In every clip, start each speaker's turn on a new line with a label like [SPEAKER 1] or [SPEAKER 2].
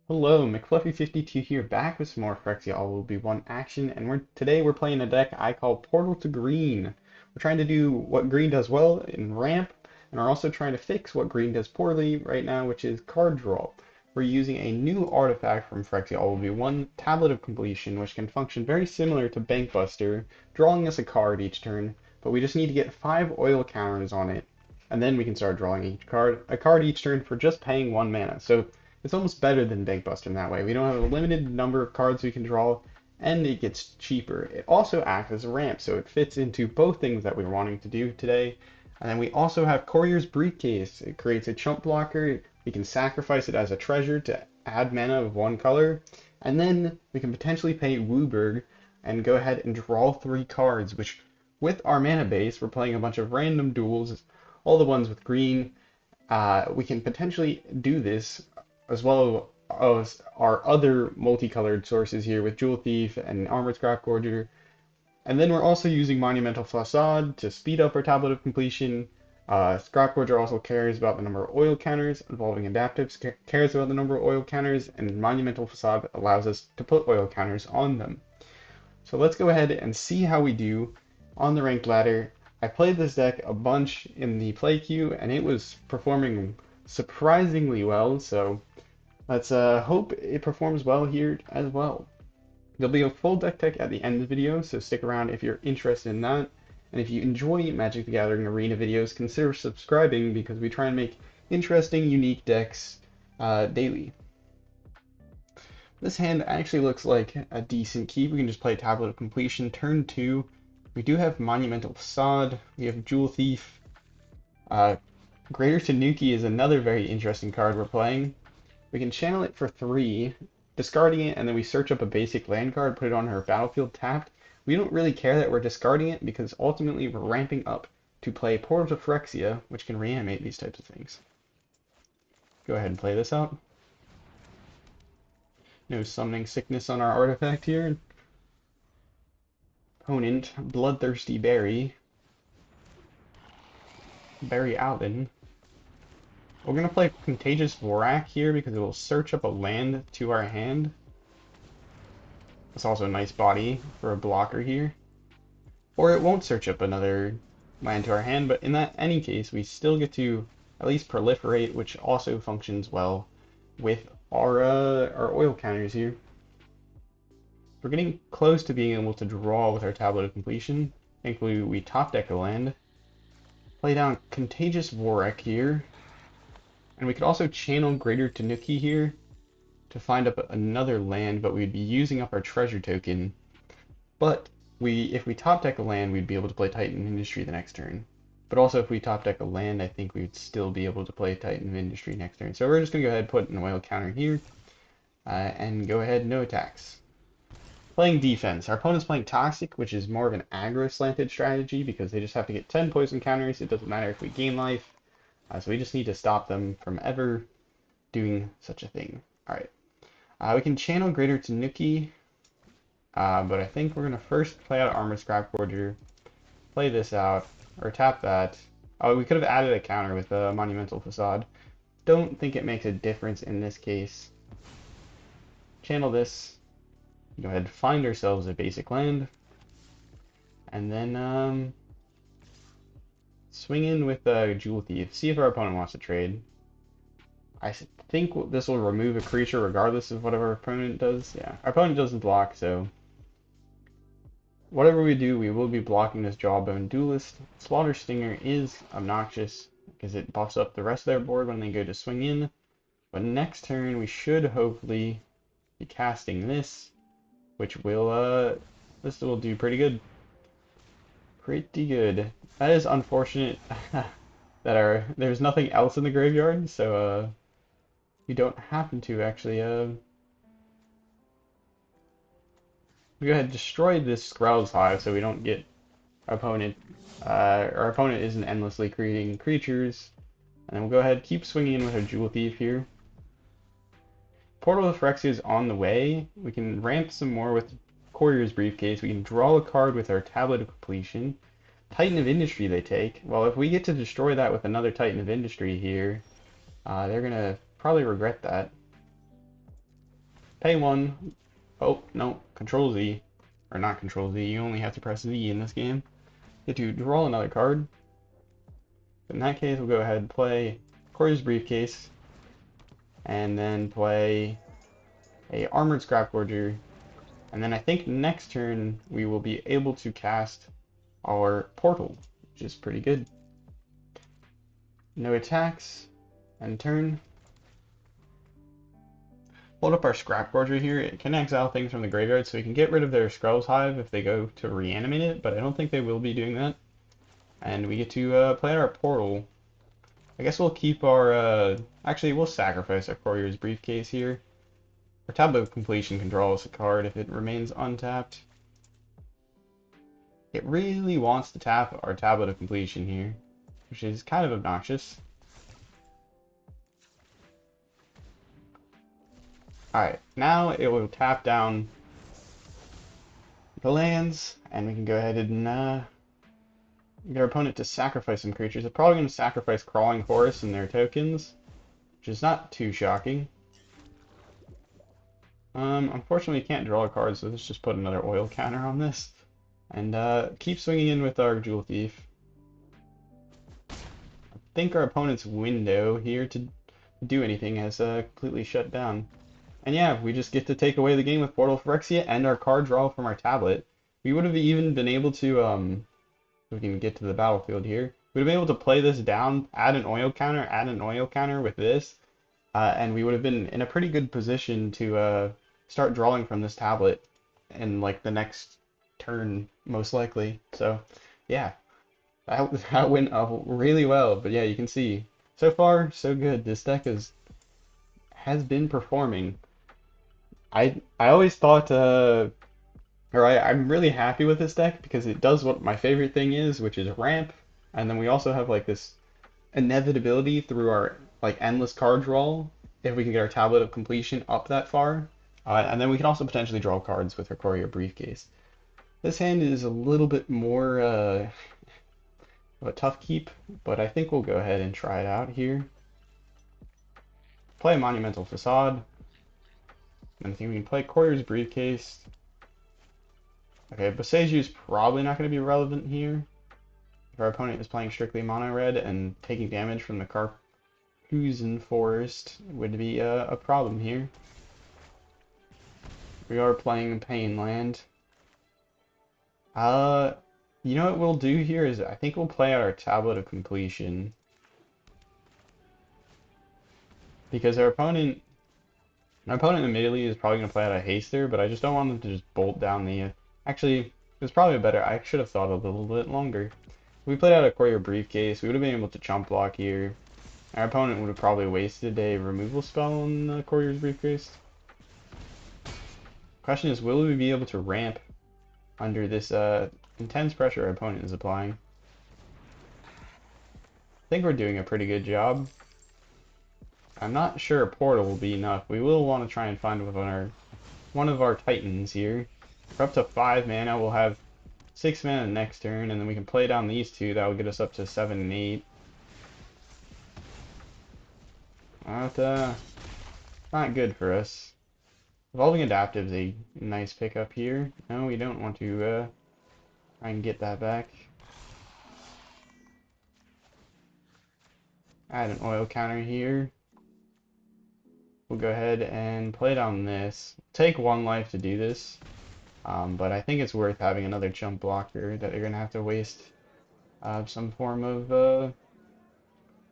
[SPEAKER 1] Hello, McFluffy52 here, back with some more Phyrexia All Will Be One action, and today we're playing a deck I call Portal to Green. We're trying to do what green does well in ramp, and we're also trying to fix what green does poorly right now, which is card draw. We're using a new artifact from Phyrexia All Will Be One, Tablet of Completion, which can function very similar to Bankbuster, drawing us a card each turn, but we just need to get 5 oil counters on it, and then we can start drawing a card each turn for just paying 1 mana. So it's almost better than Bankbuster in that way. We don't have a limited number of cards we can draw, and it gets cheaper. It also acts as a ramp, so it fits into both things that we're wanting to do today. And then we also have Courier's Briefcase. It creates a chump blocker. We can sacrifice it as a treasure to add mana of one color. And then we can potentially pay Wooburg and go ahead and draw 3 cards, which with our mana base, we're playing a bunch of random duels, all the ones with green. We can potentially do this as well as our other multicolored sources here with Jewel Thief and Armored Scrap Gorger. And then we're also using Monumental Facade to speed up our Tablet of Completion. Scrap Gorger also cares about the number of oil counters. Involving Adaptives cares about the number of oil counters, and Monumental Facade allows us to put oil counters on them. So let's go ahead and see how we do on the ranked ladder. I played this deck a bunch in the play queue, and it was performing surprisingly well, so let's hope it performs well here as well. There'll be a full deck tech at the end of the video, so stick around if you're interested in that. And if you enjoy Magic the Gathering Arena videos, consider subscribing because we try and make interesting, unique decks daily. This hand actually looks like a decent keep. We can just play Tablet of Completion. Turn 2, we do have Monumental Facade, we have Jewel Thief. Greater Tanuki is another very interesting card we're playing. We can channel it for 3, discarding it, and then we search up a basic land card, put it on our battlefield tapped. We don't really care that we're discarding it because ultimately we're ramping up to play Portal to Phyrexia, which can reanimate these types of things. Go ahead and play this out. No summoning sickness on our artifact here. Opponent, Bloodthirsty Barry Allen. We're going to play Contagious Vorak here because it will search up a land to our hand. It's also a nice body for a blocker here. Or it won't search up another land to our hand, but in any case, we still get to at least proliferate, which also functions well with our oil counters here. We're getting close to being able to draw with our Tablet of Completion. Thankfully, we top deck a land. Play down Contagious Vorak here. And we could also channel Greater Tanuki here to find up another land, but we'd be using up our treasure token. But if we top deck a land, we'd be able to play Titan Industry the next turn. But also if we top deck a land, I think we'd still be able to play Titan Industry next turn. So we're just going to go ahead and put an oil counter here and go ahead, no attacks. Playing defense. Our opponent's playing Toxic, which is more of an aggro slanted strategy because they just have to get 10 poison counters. It doesn't matter if we gain life. So we just need to stop them from ever doing such a thing. Alright. We can channel Greater Tanuki, but I think we're going to first play out Armored Scrap Gorger, play this out, or tap that. Oh, we could have added a counter with a Monumental Facade. Don't think it makes a difference in this case. Channel this. Go ahead and find ourselves a basic land. And then swing in with Jewel Thief. See if our opponent wants to trade. I think this will remove a creature regardless of whatever our opponent does. Yeah, our opponent doesn't block, so whatever we do, we will be blocking this Jawbone Duelist. Slaughter Stinger is obnoxious because it buffs up the rest of their board when they go to swing in. But next turn, we should hopefully be casting this, which will this will do pretty good. Pretty good. That is unfortunate that there's nothing else in the graveyard, so you don't happen to actually we go ahead and destroy this Skrell's Hive so we don't get our opponent isn't endlessly creating creatures. And then we'll go ahead and keep swinging in with our Jewel Thief here. Portal of Phyrexia is on the way. We can ramp some more with Courier's Briefcase. We can draw a card with our Tablet of Completion. Titan of Industry they take. Well, if we get to destroy that with another Titan of Industry here, they're going to probably regret that. Pay one. Oh, no, Control Z. Or not Control Z, you only have to press Z in this game. Get to draw another card. In that case, we'll go ahead and play Courier's Briefcase, and then play a Armored Scrap Forger, and then I think next turn we will be able to cast our Portal, which is pretty good. No attacks, end turn. Hold up our Scrap Forger here. It can exile things from the graveyard, so we can get rid of their Skrull's Hive if they go to reanimate it, but I don't think they will be doing that. And we get to play our Portal. I guess we'll keep our, actually we'll sacrifice our Courier's Briefcase here. Our Tablet of Completion can draw us a card if it remains untapped. It really wants to tap our Tablet of Completion here, which is kind of obnoxious. Alright, now it will tap down the lands, and we can go ahead and get our opponent to sacrifice some creatures. They're probably going to sacrifice Crawling Horse and their tokens, which is not too shocking. Unfortunately, we can't draw a card, so let's just put another oil counter on this. And keep swinging in with our Jewel Thief. I think our opponent's window here to do anything has completely shut down. And yeah, we just get to take away the game with Portal Phyrexia and our card draw from our tablet. We would have even been able to, we can get to the battlefield here. We'd have been able to play this down, add an oil counter with this, and we would have been in a pretty good position to start drawing from this tablet in like the next turn, most likely. So yeah, that went really well. But yeah, you can see so far so good. This deck has been performing. I always thought, I'm really happy with this deck because it does what my favorite thing is, which is ramp, and then we also have like this inevitability through our like endless card draw if we can get our Tablet of Completion up that far. And then we can also potentially draw cards with our Courier Briefcase. This hand is a little bit more of a tough keep, but I think we'll go ahead and try it out here. Play Monumental Facade. And I think we can play Courier's Briefcase. Okay, Boseiju is probably not going to be relevant here. If our opponent is playing strictly mono red and taking damage from the Carcosan Forest would be a problem here. We are playing Pain Land. You know what we'll do here is I think we'll play out our Tablet of Completion. Because our opponent admittedly is probably going to play out a Haster, but I just don't want them to just bolt down the... Actually, it's probably better. I should have thought a little bit longer. If we played out a Courier Briefcase, we would have been able to chump block here. Our opponent would have probably wasted a removal spell on the Courier's Briefcase. Question is, will we be able to ramp under this intense pressure our opponent is applying? I think we're doing a pretty good job. I'm not sure a portal will be enough. We will want to try and find one of our titans here. We're up to 5 mana. We'll have 6 mana next turn, and then we can play down these two. That will get us up to 7 and 8. Not good for us. Evolving Adaptive is a nice pickup here. No, we don't want to try and get that back. Add an oil counter here. We'll go ahead and play down this. Take 1 life to do this. But I think it's worth having another chump blocker that you're going to have to waste some form of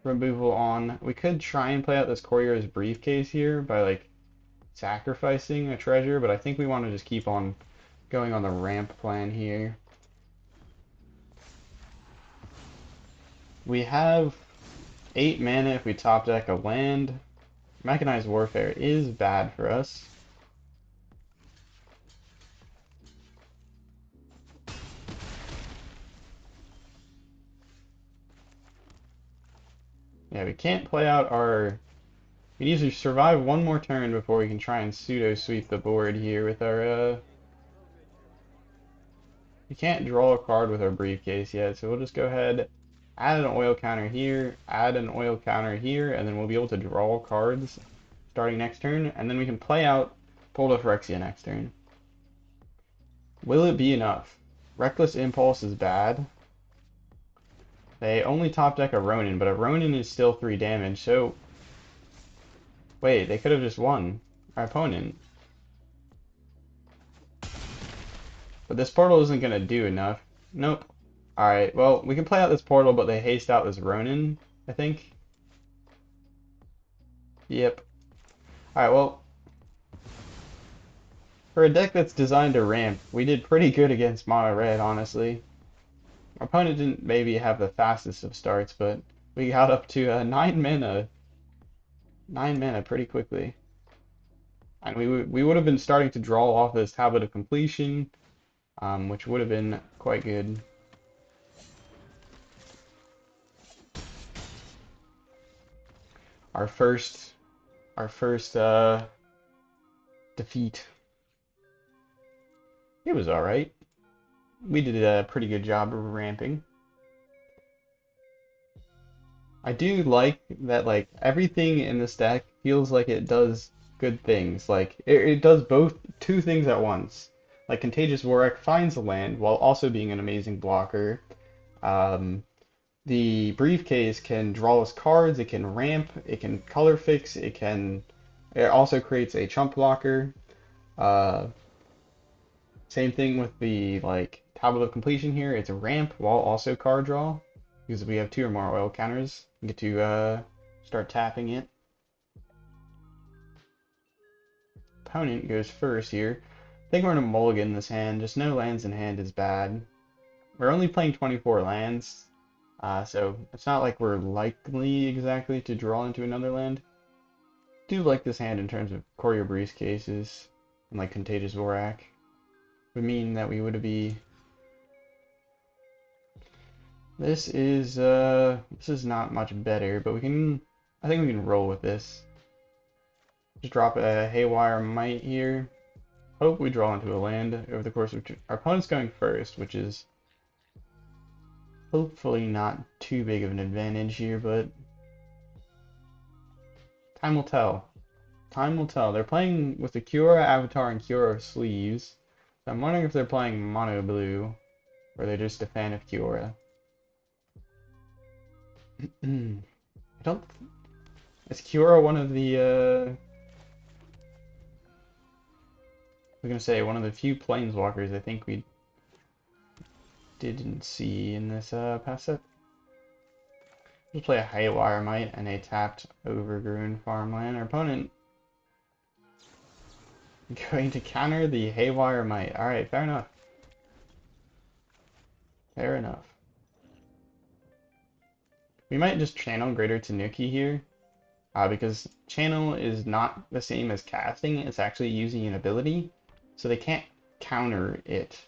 [SPEAKER 1] removal on. We could try and play out this Courier's Briefcase here by like sacrificing a treasure, but I think we want to just keep on going on the ramp plan here. We have 8 mana if we top deck a land. Mechanized Warfare is bad for us. Yeah, we can't play out our... We need to survive 1 more turn before we can try and pseudo-sweep the board here with our... We can't draw a card with our Briefcase yet, so we'll just go ahead, add an oil counter here, add an oil counter here, and then we'll be able to draw cards starting next turn, and then we can play out Pulled a Phyrexia next turn. Will it be enough? Reckless Impulse is bad. They only top deck a Ronin, but a Ronin is still 3 damage, so... Wait, they could have just won. Our opponent. But this portal isn't going to do enough. Nope. Alright, well, we can play out this portal, but they haste out this Ronin, I think. Yep. Alright, well... For a deck that's designed to ramp, we did pretty good against mono red, honestly. Our opponent didn't maybe have the fastest of starts, but we got up to 9 mana. 9 mana pretty quickly. And we would have been starting to draw off this Habit of Completion, which would have been quite good. Our first defeat. It was alright. We did a pretty good job of ramping. I do like that, like, everything in this deck feels like it does good things. Like, it does two things at once. Like, Contagious Vorak finds a land while also being an amazing blocker. The Briefcase can draw us cards, it can ramp, it can color fix, it also creates a chump blocker. Same thing with the, like, Tablet of Completion here. It's a ramp while also card draw. Because we have 2 or more oil counters, we get to start tapping it. Opponent goes first here. I think we're going to mulligan this hand. Just no lands in hand is bad. We're only playing 24 lands, so it's not like we're likely exactly to draw into another land. I do like this hand in terms of Courier Briefcases and like Contagious Vorak. Would mean that we would be... This is not much better, but I think we can roll with this. Just drop a Haywire Might here. Hope we draw into a land over the course of our opponent's going first, which is hopefully not too big of an advantage here, but time will tell. Time will tell. They're playing with the Kiora Avatar and Kiora sleeves. So I'm wondering if they're playing mono blue, or they're just a fan of Kiora. I don't... Is Kiora one of the, I was gonna say, one of the few planeswalkers I think we didn't see in this past set? We'll play a Haywire Might and a tapped Overgrown Farmland. Our opponent going to counter the Haywire Might. Alright, fair enough. Fair enough. We might just channel Greater Tanuki here, because channel is not the same as casting, it's actually using an ability, so they can't counter it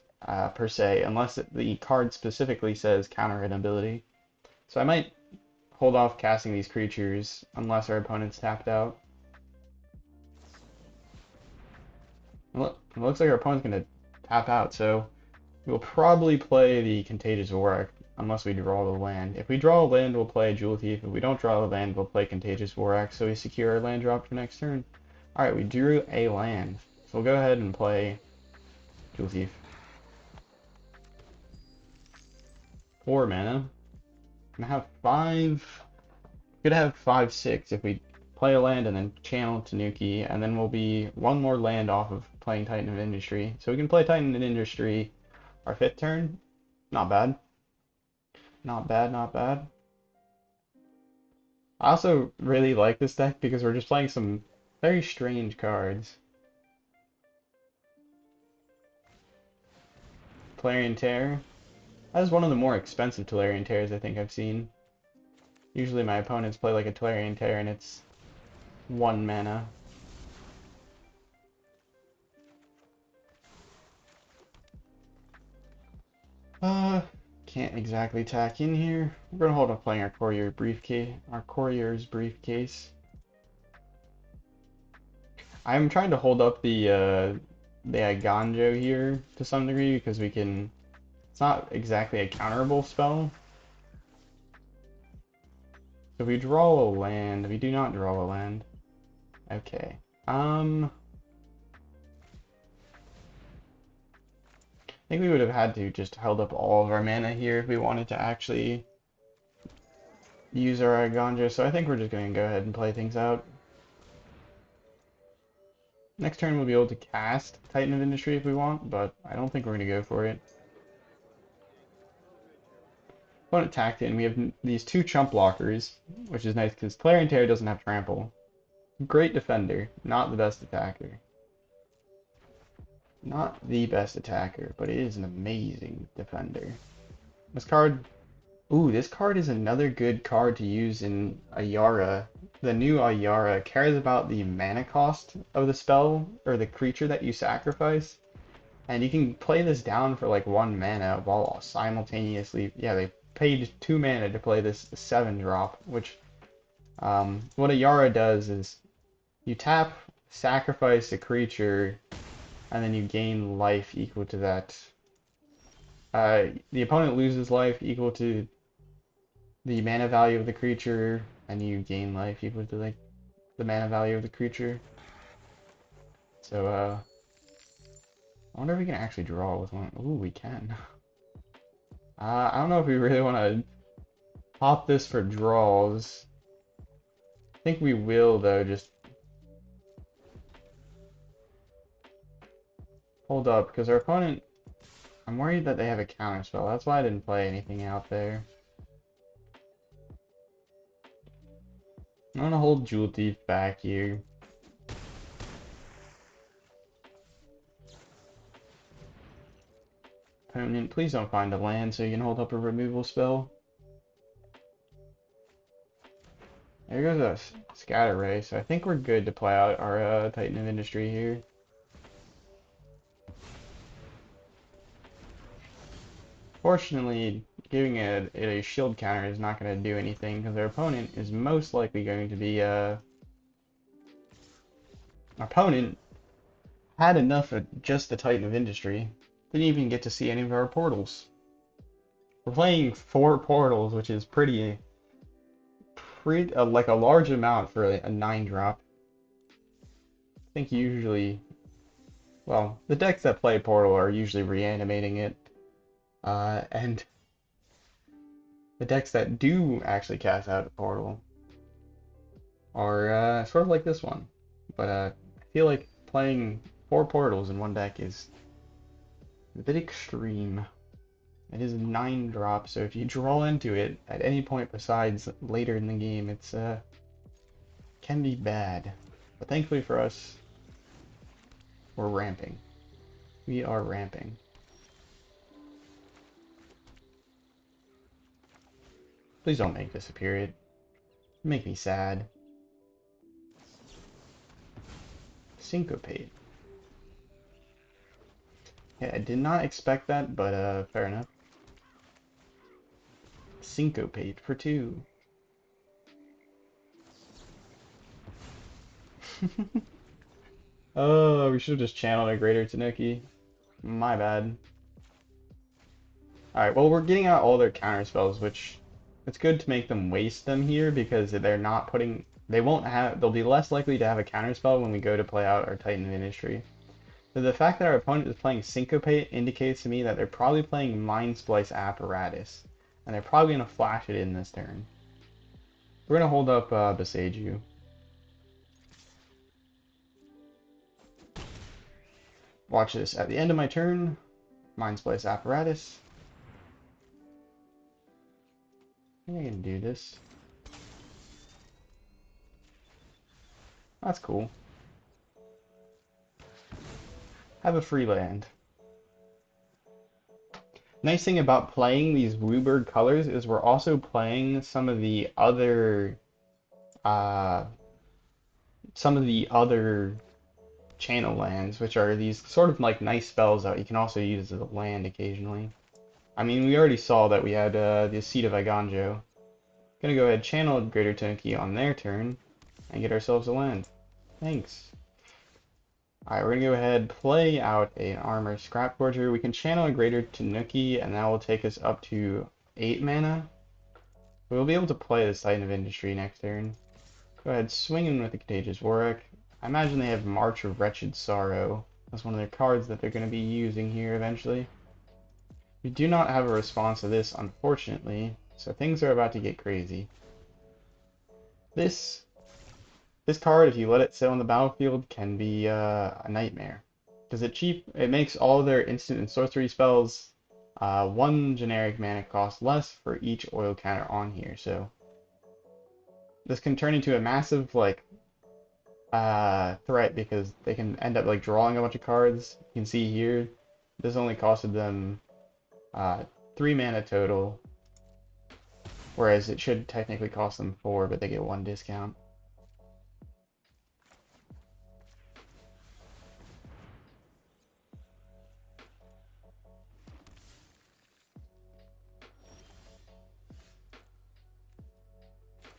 [SPEAKER 1] per se, unless the card specifically says counter an ability. So I might hold off casting these creatures unless our opponent's tapped out. Look, it looks like our opponent's going to tap out, so we'll probably play the Contagious Vorak unless we draw the land. If we draw a land, we'll play Jewel Thief. If we don't draw the land, we'll play Contagious Vorak, so we secure our land drop for next turn. Alright, we drew a land. So we'll go ahead and play Jewel Thief. 4 mana. Gonna have 5. Could have 5/6 if we play a land and then channel Tanuki, and then we'll be 1 more land off of playing Titan of Industry. So we can play Titan of Industry our 5th turn. Not bad. Not bad, not bad. I also really like this deck because we're just playing some very strange cards. Tolarian Tear. That is one of the more expensive Tolarian Tears I think I've seen. Usually my opponents play like a Tolarian Tear and it's 1 mana. Can't exactly tack in here. We're gonna hold up playing our Courier's Briefcase. I'm trying to hold up the Iganjo here to some degree because it's not exactly a counterable spell. So we draw a land. We do not draw a land. Okay. think we would have had to just held up all of our mana here if we wanted to actually use our Ganja, so I think we're just going to go ahead and play things out. Next turn we'll be able to cast Titan of Industry if we want, but I don't think we're going to go for it. Opponent attacked it, and we have these two chump blockers, which is nice because Clarion Terror doesn't have trample. Great defender, not the best attacker. Not the best attacker, but it is an amazing defender. This card, ooh, this card is another good card to use in Ayara. The new Ayara cares about the mana cost of the spell or the creature that you sacrifice. And you can play this down for like 1 mana while simultaneously, yeah, they paid 2 mana to play this 7-drop, which, what Ayara does is you tap, sacrifice a creature, and then you gain life equal to that. The opponent loses life equal to the mana value of the creature, and you gain life equal to like the mana value of the creature. So, I wonder if we can actually draw with one. Ooh, we can. I don't know if we really want to pop this for draws. I think we will, though, just hold up, because our opponent, I'm worried that they have a counterspell. That's why I didn't play anything out there. I'm going to hold Jewel Thief back here. Opponent, please don't find a land so you can hold up a removal spell. There goes a Scatter Ray, so I think we're good to play out our Titan of Industry here. Fortunately, giving it a shield counter is not going to do anything because their opponent is most likely going to be our opponent had enough of just the Titan of Industry. Didn't even get to see any of our portals. We're playing 4 portals, which is pretty like a large amount for a 9-drop. I think usually, well, the decks that play portal are usually reanimating it, and the decks that do actually cast out a portal are sort of like this one. But I feel like playing 4 portals in one deck is a bit extreme. It is a 9-drop, so if you draw into it at any point besides later in the game, it's can be bad. But thankfully for us, we're ramping. We are ramping. Please don't make this a period. Make me sad. Syncopate. Yeah, I did not expect that, but fair enough. Syncopate for 2. Oh, we should have just channeled a greater Tanuki. My bad. Alright, well, we're getting out all their counter spells, which it's good to make them waste them here because they're not putting, they'll be less likely to have a counter spell when we go to play out our Titan of Industry. So the fact that our opponent is playing Syncopate indicates to me that they're probably playing Mindsplice Apparatus, and they're probably going to flash it in this turn. We're going to hold up Beseiju. Watch this. At the end of my turn, Mindsplice Apparatus. I think I can do this. That's cool. Have a free land. Nice thing about playing these Bluebird colors is we're also playing some of the other channel lands, which are these sort of like nice spells that you can also use as a land occasionally. I mean, we already saw that we had the Seat of Iganjo. Gonna go ahead, channel Greater Tanuki on their turn, and get ourselves a land. Thanks. Alright, we're gonna go ahead, play out an Armor Scrap Forger. We can channel a Greater Tanuki, and that will take us up to 8 mana. We'll be able to play the Titan of Industry next turn. Go ahead, swing in with the Contagious Warwick. I imagine they have March of Wretched Sorrow. That's one of their cards that they're going to be using here eventually. We do not have a response to this, unfortunately, so things are about to get crazy. This card, if you let it sit on the battlefield, can be a nightmare. Because it makes all their instant and sorcery spells one generic mana cost less for each oil counter on here. So this can turn into a massive threat because they can end up drawing a bunch of cards. You can see here, this only costed them 3 mana total, whereas it should technically cost them 4, but they get 1 discount.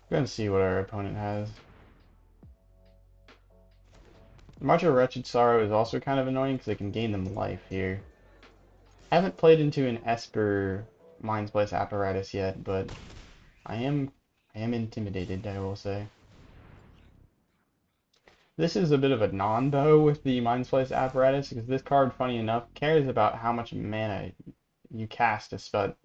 [SPEAKER 1] We're gonna see what our opponent has. March of Wretched Sorrow is also kind of annoying because it can gain them life here. I haven't played into an Esper Mindsplice apparatus yet, but I am intimidated, I will say. This is a bit of a non-though with the Mindsplice apparatus because this card, funny enough, cares about how much mana you cast a spell.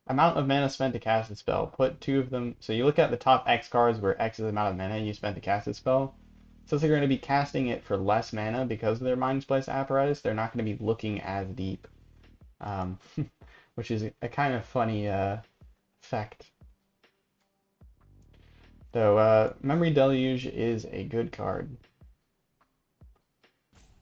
[SPEAKER 1] Amount of mana spent to cast a spell. Put 2 of them. So you look at the top X cards where X is the amount of mana you spent to cast a spell. Since they're going to be casting it for less mana because of their Mindsplice apparatus, they're not going to be looking as deep. Which is a kind of funny effect. Though Memory Deluge is a good card.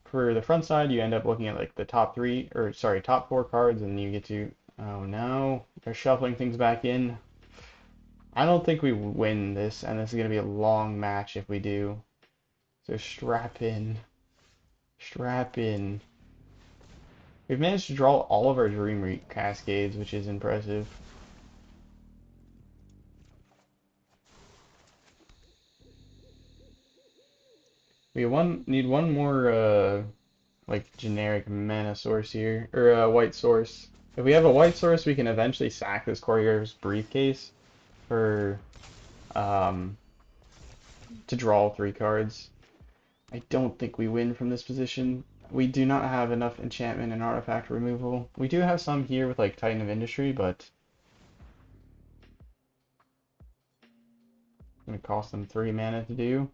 [SPEAKER 1] For the front side, you end up looking at the top 4 cards, and you get to, oh no, they're shuffling things back in. I don't think we win this, and this is going to be a long match if we do. So strap in. Strap in. We've managed to draw all of our Dream Cascades, which is impressive. We need one more generic mana source here, or a white source. If we have a white source, we can eventually sack this Courier's Briefcase for to draw 3 cards. I don't think we win from this position. We do not have enough enchantment and artifact removal. We do have some here with Titan of Industry, but it's going to cost them 3 mana to do.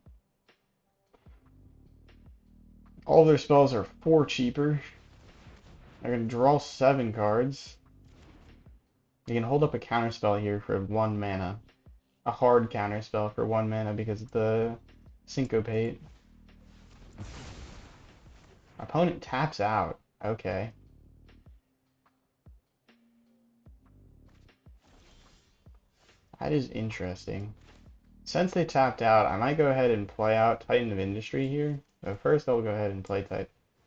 [SPEAKER 1] All their spells are 4 cheaper. They're going to draw 7 cards. You can hold up a counterspell here for 1 mana. A hard counterspell for 1 mana because of the Syncopate. Opponent taps out. Okay. That is interesting. Since they tapped out, I might go ahead and play out Titan of Industry here. But first I'll go ahead and play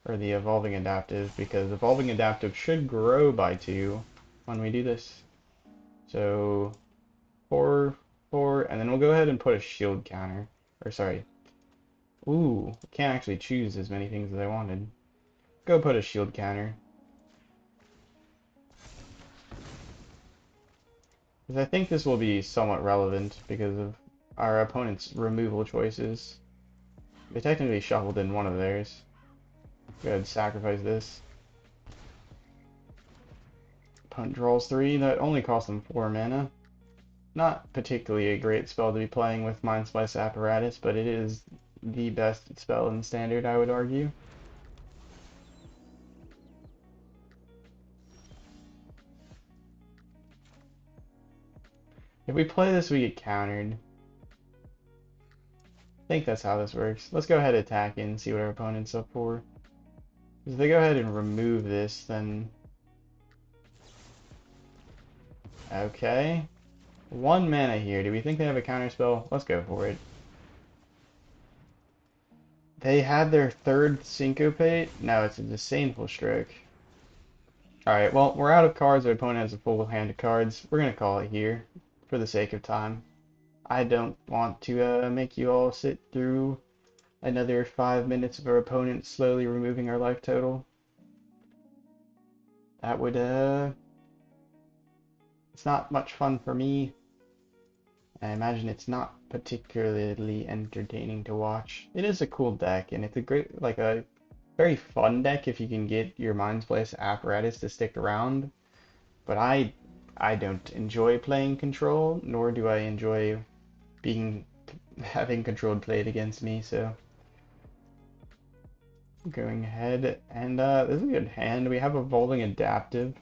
[SPEAKER 1] the Evolving Adaptive, because Evolving Adaptive should grow by 2 when we do this. So 4, 4, and then we'll go ahead and put a shield counter. Or sorry. Ooh, I can't actually choose as many things as I wanted. Go put a shield counter. Because I think this will be somewhat relevant because of our opponent's removal choices. They technically shuffled in one of theirs. Go ahead and sacrifice this. Opponent draws 3. That only costs them 4 mana. Not particularly a great spell to be playing with Mindsplice Apparatus, but it is the best spell in Standard, I would argue. If we play this, we get countered. I think that's how this works. Let's go ahead and attack and see what our opponent's up for. If they go ahead and remove this, then... Okay. 1 mana here. Do we think they have a counterspell? Let's go for it. They had their 3rd Syncopate? No, it's a Disdainful Stroke. Alright, well, we're out of cards. Our opponent has a full hand of cards. We're going to call it here for the sake of time. I don't want to make you all sit through another 5 minutes of our opponent slowly removing our life total. That would, it's not much fun for me. I imagine it's not particularly entertaining to watch. It is a cool deck, and it's a great, Very fun deck if you can get your Mindsplice apparatus to stick around, but I don't enjoy playing control, nor do I enjoy being having control played against me, so going ahead and this is a good hand. We have Evolving Adaptive,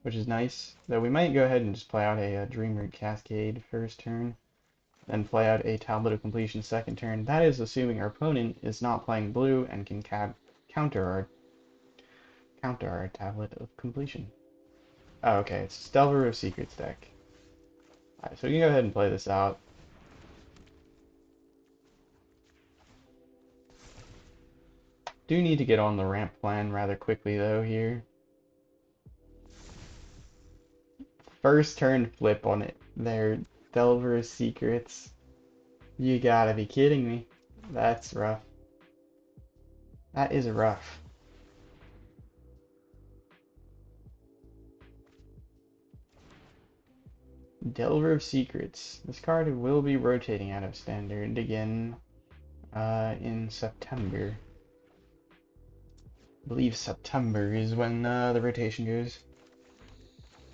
[SPEAKER 1] which is nice. Though we might go ahead and just play out a Dream Root Cascade first turn, then play out a Tablet of Completion second turn. That is assuming our opponent is not playing blue and can counter our Tablet of Completion. Oh, okay, it's Delver of Secrets deck. Alright, so we can go ahead and play this out. Do need to get on the ramp plan rather quickly though here. First turn flip on it there, Delver of Secrets. You gotta be kidding me. That's rough. That is rough. Delver of Secrets. This card will be rotating out of standard again in September. I believe September is when the rotation goes.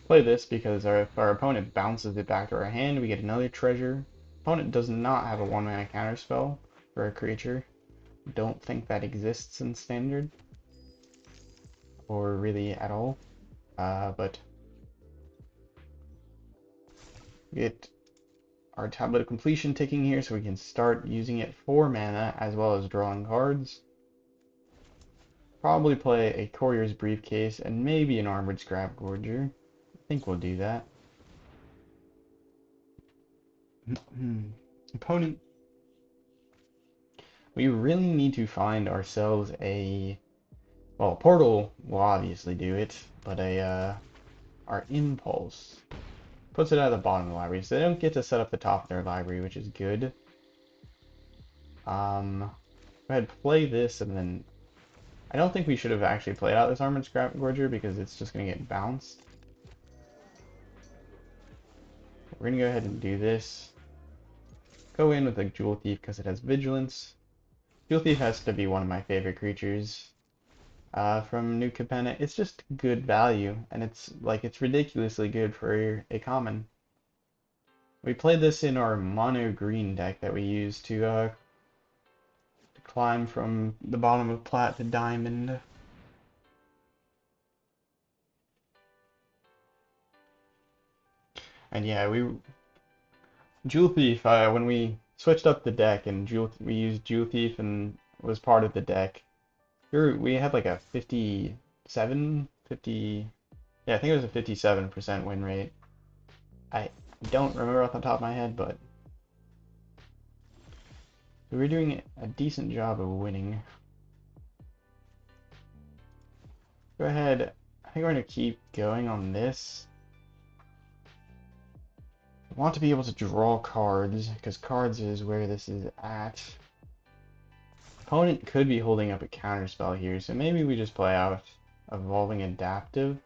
[SPEAKER 1] Play this because if our opponent bounces it back to our hand, we get another treasure. Opponent does not have a 1-mana counterspell for a creature. Don't think that exists in standard, or really at all. But get our Tablet of Completion ticking here so we can start using it for mana as well as drawing cards. Probably play a Courier's Briefcase and maybe an Armored Scrapgorger. I think we'll do that. Opponent. We really need to find ourselves a... Well, Portal will obviously do it, but our Impulse puts it at the bottom of the library, so they don't get to set up the top of their library, which is good. Go ahead, play this, and then I don't think we should have actually played out this Armored Scrapgorger because it's just going to get bounced. We're going to go ahead and do this. Go in with a Jewel Thief because it has Vigilance. Jewel Thief has to be one of my favorite creatures from New Capenna. It's just good value, and it's ridiculously good for a common. We played this in our mono green deck that we used to climb from the bottom of plat to diamond. And yeah, Jewel Thief, when we switched up the deck and we used Jewel Thief and was part of the deck, we had like a 57, 50, yeah, I think it was a 57% win rate. I don't remember off the top of my head, but we were doing a decent job of winning. Go ahead, I think we're going to keep going on this. I want to be able to draw cards, because cards is where this is at. Opponent could be holding up a counterspell here, so maybe we just play out Evolving Adaptive.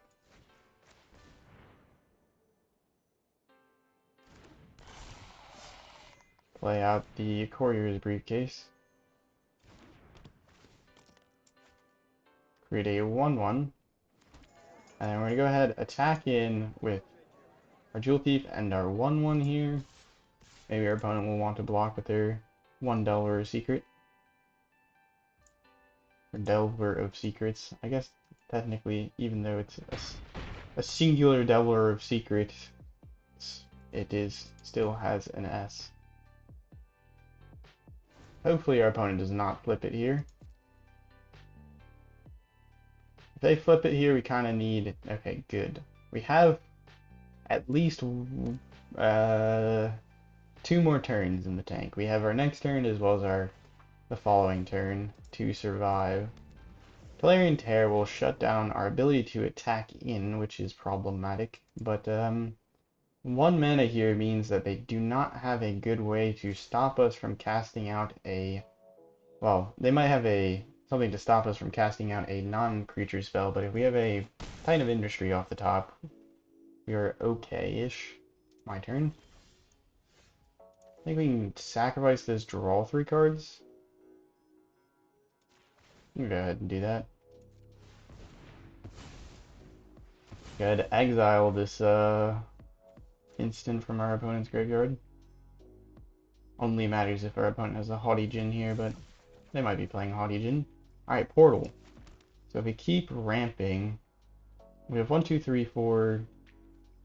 [SPEAKER 1] Play out the Courier's Briefcase. Create a 1/1. And then we're going to go ahead, attack in with our Jewel Thief and our 1/1 here. Maybe our opponent will want to block with their one Delver of Secret. Or Delver of Secrets. I guess technically, even though it's a singular Delver of Secrets, it still has an S. Hopefully our opponent does not flip it here. If they flip it here, we kind of need... Okay, good. We have at least 2 more turns in the tank. We have our next turn as well as the following turn to survive. Tolarian Tear will shut down our ability to attack in, which is problematic, but 1 mana here means that they do not have a good way to stop us from casting out a... Well, they might have something to stop us from casting out a non-creature spell, but if we have a Titan of Industry off the top, we are okay-ish. My turn. I think we can sacrifice this, draw 3 cards. I'm gonna go ahead and do that. Go ahead and exile this instant from our opponent's graveyard. Only matters if our opponent has a Haughty Djinn here, but they might be playing Haughty Djinn. Alright, Portal. So if we keep ramping, we have 1, 2, 3, 4.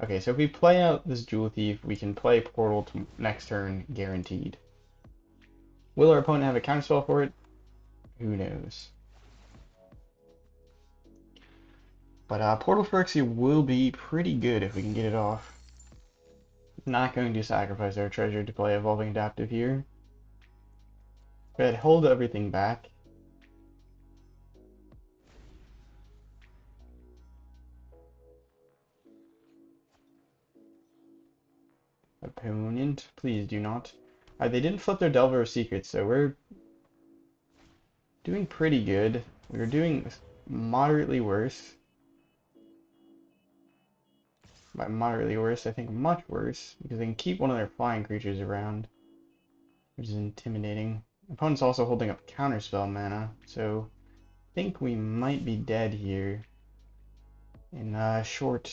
[SPEAKER 1] Okay, so if we play out this Jewel Thief, we can play Portal to next turn, guaranteed. Will our opponent have a counterspell for it? Who knows? But Portal Phyrexia will be pretty good if we can get it off. Not going to sacrifice our treasure to play Evolving Adaptive here. Go ahead, hold everything back. Opponent, please do not. Alright, they didn't flip their Delver of Secrets, so we're doing pretty good. We were doing moderately worse. By moderately worse, I think much worse, because they can keep one of their flying creatures around, which is intimidating. Opponent's also holding up counterspell mana, so I think we might be dead here in short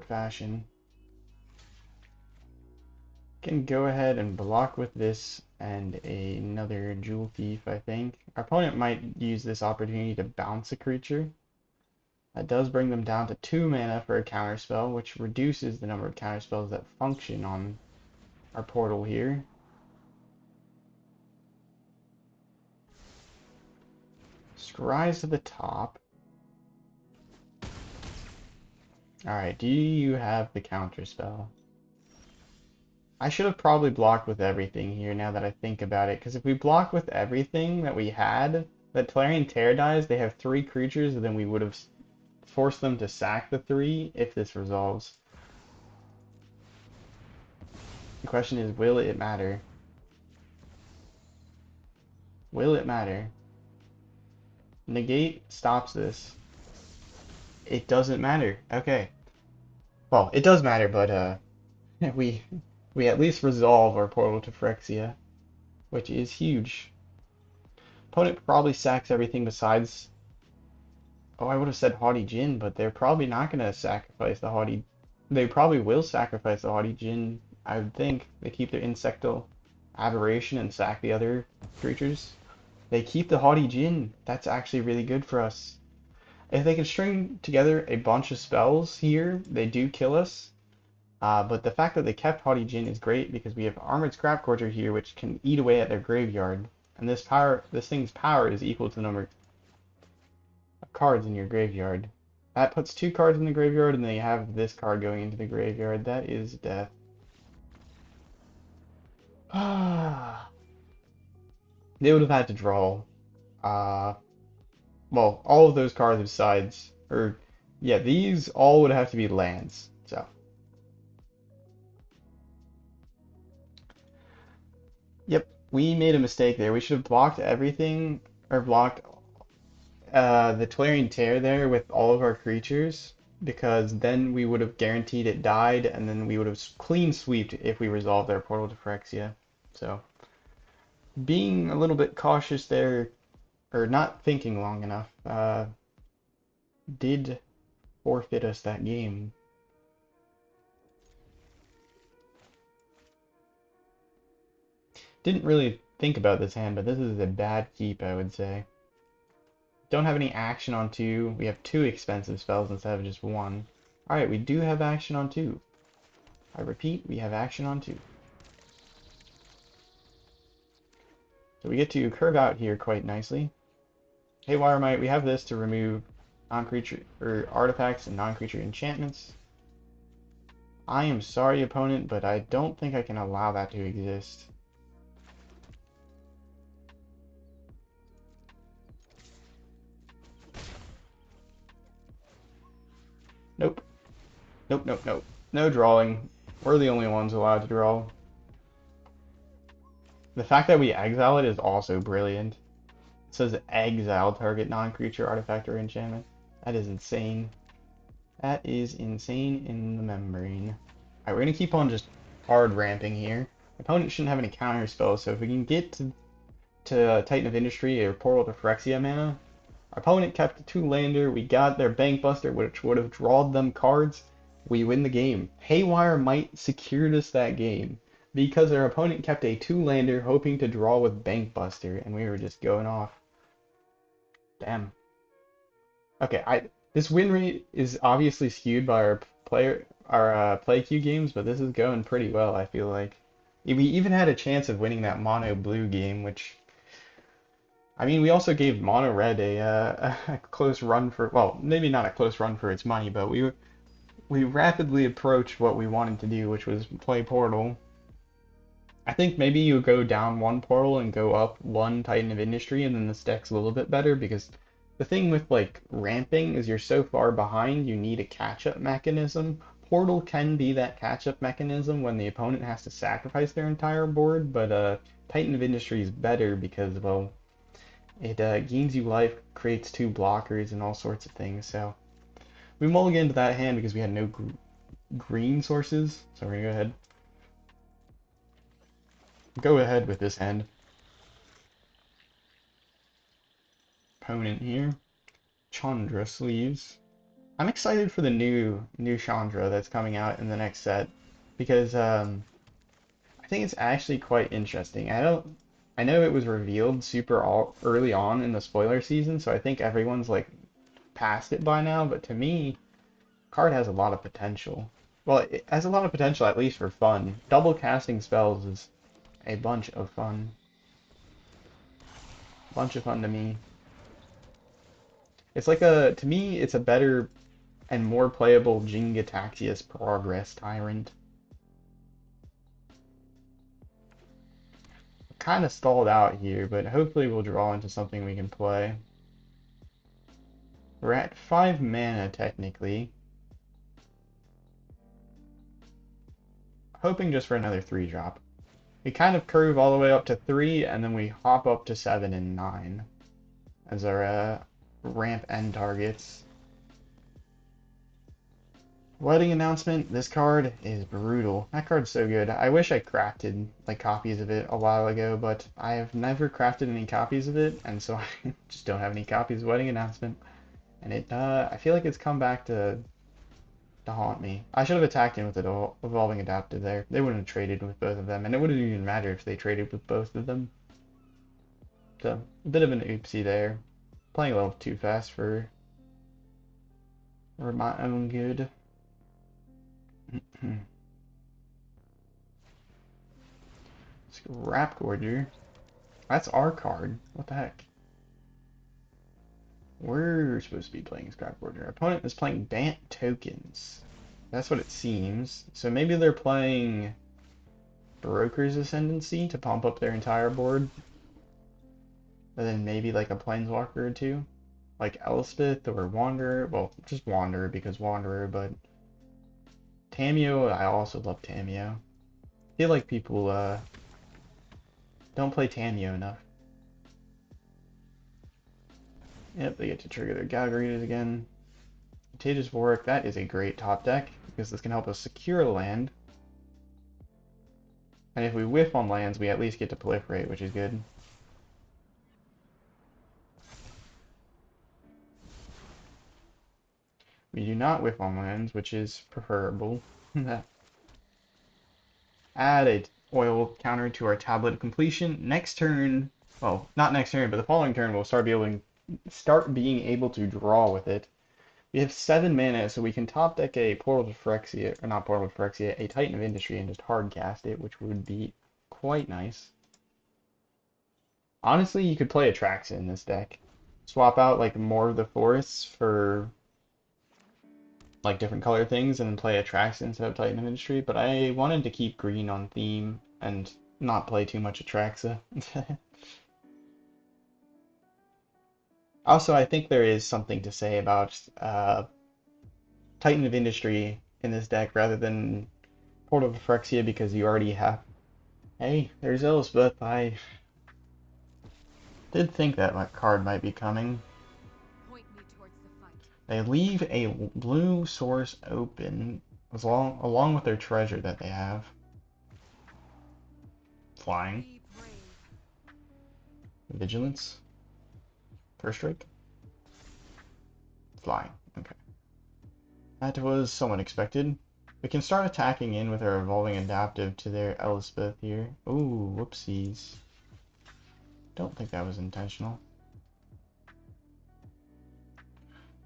[SPEAKER 1] fashion. Can go ahead and block with this and another Jewel Thief, I think. Our opponent might use this opportunity to bounce a creature. That does bring them down to 2 mana for a counterspell, which reduces the number of counterspells that function on our portal here. Scries to the top. Alright, do you have the counterspell? I should have probably blocked with everything here now that I think about it, because if we block with everything that we had, that Tolarian Tear dies, they have 3 creatures, and then we would have forced them to sack the 3 if this resolves. The question is, will it matter? Will it matter? Negate stops this. It doesn't matter. Okay. Well, it does matter, but we at least resolve our portal to Phyrexia, which is huge. Opponent probably sacks everything besides. Oh, I would have said Haughty Djinn, but they're probably not going to sacrifice the Haughty. They probably will sacrifice the Haughty Djinn, I would think. They keep their Insectal Aberration and sack the other creatures. They keep the Haughty Djinn. That's actually really good for us. If they can string together a bunch of spells here, they do kill us. But the fact that they kept Haughty Djinn is great because we have Armored Scrapcorcher here, which can eat away at their graveyard. And this thing's power is equal to the number of cards in your graveyard. That puts 2 cards in the graveyard, and then you have this card going into the graveyard. That is death. They would have had to draw. Well, all of those cards besides, or yeah, these all would have to be lands. So. Yep, we made a mistake there. We should have blocked everything, or blocked the Tolarian Tear there with all of our creatures, because then we would have guaranteed it died, and then we would have clean sweeped if we resolved our portal to Phyrexia. So, being a little bit cautious there, or not thinking long enough, did forfeit us that game. Didn't really think about this hand, but this is a bad keep, I would say. Don't have any action on 2. We have 2 expensive spells instead of just 1. Alright, we do have action on 2. I repeat, we have action on 2. So we get to curve out here quite nicely. Haywire Might, we have this to remove non-creature or artifacts and non-creature enchantments. I am sorry, opponent, but I don't think I can allow that to exist. Nope. Nope, nope, nope. No drawing. We're the only ones allowed to draw. The fact that we exile it is also brilliant. It says exile target non-creature artifact or enchantment. That is insane. That is insane in the membrane. Alright, we're gonna keep on just hard ramping here. Opponent shouldn't have any counter spells, so if we can get to to Titan of Industry or Portal to Phyrexia mana. Our opponent kept a 2-lander. We got their Bank Buster, which would have drawed them cards. We win the game. Haywire might secured us that game because our opponent kept a 2-lander hoping to draw with Bank Buster, and we were just going off. Damn. Okay, this win rate is obviously skewed by our play queue games, but this is going pretty well, I feel like. We even had a chance of winning that mono blue game, which I mean, we also gave mono red a close run for, well, maybe not a close run for its money, but we rapidly approached what we wanted to do, which was play Portal. I think maybe you go down one Portal and go up one Titan of Industry, and then this deck's a little bit better, because the thing with like ramping is you're so far behind, you need a catch-up mechanism. Portal can be that catch-up mechanism when the opponent has to sacrifice their entire board, but Titan of Industry is better because, well, it gains you life, creates 2 blockers, and all sorts of things. So we mulliganed that hand because we had no green sources. So we're gonna go ahead with this hand. Opponent here, Chandra sleeves. I'm excited for the new Chandra that's coming out in the next set because I think it's actually quite interesting. I know it was revealed super early on in the spoiler season, so I think everyone's like past it by now, but to me, card has a lot of potential. Well, it has a lot of potential, at least for fun. Double casting spells is a bunch of fun. Bunch of fun to me. It's like to me, it's a better and more playable Jingataxias Progress Tyrant. Kind of stalled out here, but hopefully we'll draw into something we can play. We're at 5 mana, technically. Hoping just for another 3-drop. We kind of curve all the way up to 3, and then we hop up to 7 and 9 as our ramp end targets. Wedding Announcement, this card is brutal. That card's so good. I wish I crafted like copies of it a while ago, but I have never crafted any copies of it, and so I just don't have any copies of Wedding Announcement. And I feel like it's come back to haunt me. I should have attacked in with the Evolving Adaptive there. They wouldn't have traded with both of them, and it wouldn't even matter if they traded with both of them. So, a bit of an oopsie there. Playing a little too fast for my own good. Scrap Gorger. That's our card. What the heck? We're supposed to be playing Scrap Gorger. Our opponent is playing Bant tokens. That's what it seems. So maybe they're playing Broker's Ascendancy to pump up their entire board. And then maybe like a Planeswalker or 2. Like Elspeth or Wanderer. Well, just Wanderer because Wanderer, but Tamiyo, I also love Tamiyo. I feel like people don't play Tamiyo enough. Yep, they get to trigger their Galgaritas again. Contagious Warwick, that is a great top deck, because this can help us secure a land. And if we whiff on lands, we at least get to proliferate, which is good. We do not whiff on lands, which is preferable. Add a oil counter to our Tablet of Completion. Next turn, well, not next turn, but the following turn, we'll start being able to draw with it. We have 7 mana, so we can top deck a Portal to Phyrexia, or not Portal to Phyrexia, a Titan of Industry, and just hard cast it, which would be quite nice. Honestly, you could play Atraxa in this deck. Swap out like more of the forests for like different color things and then play Atraxa instead of Titan of Industry, but I wanted to keep green on theme and not play too much Atraxa. Also, I think there is something to say about Titan of Industry in this deck rather than Portal of Phyrexia because you already have... Hey, there's Elspeth. I did think that card might be coming. They leave a blue source open along with their treasure that they have. Flying. Vigilance. First strike. Flying. Okay. That was somewhat expected. We can start attacking in with our evolving adaptive to their Elspeth here. Ooh, whoopsies. Don't think that was intentional.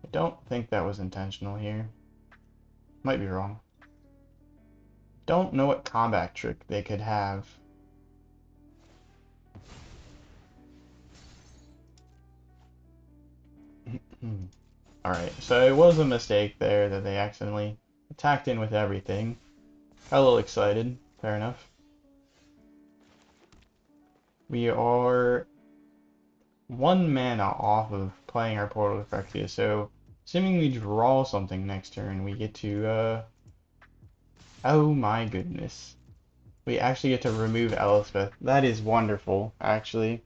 [SPEAKER 1] I don't think that was intentional here. Might be wrong. Don't know what combat trick they could have. Alright, so it was a mistake there that they accidentally attacked in with everything. Got a little excited. Fair enough. We are 1 mana off of playing our Portal to Phyrexia, so assuming we draw something next turn, we get to, oh my goodness. We actually get to remove Elspeth. That is wonderful, actually.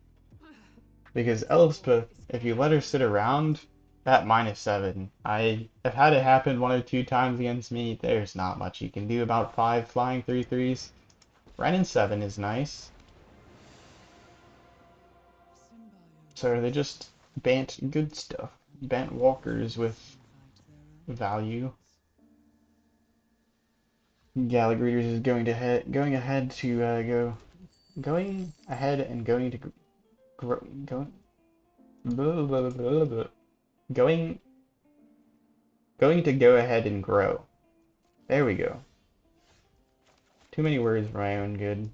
[SPEAKER 1] Because Elspeth, if you let her sit around, that -7. I have had it happen 1 or 2 times against me. There's not much you can do about 5 flying 3/3s. Ren and 7 is nice. So they just Bant good stuff. Bant walkers with value. Gallagreeters is going ahead to going ahead and going to grow going going to go ahead and grow. There we go. Too many words for my own good.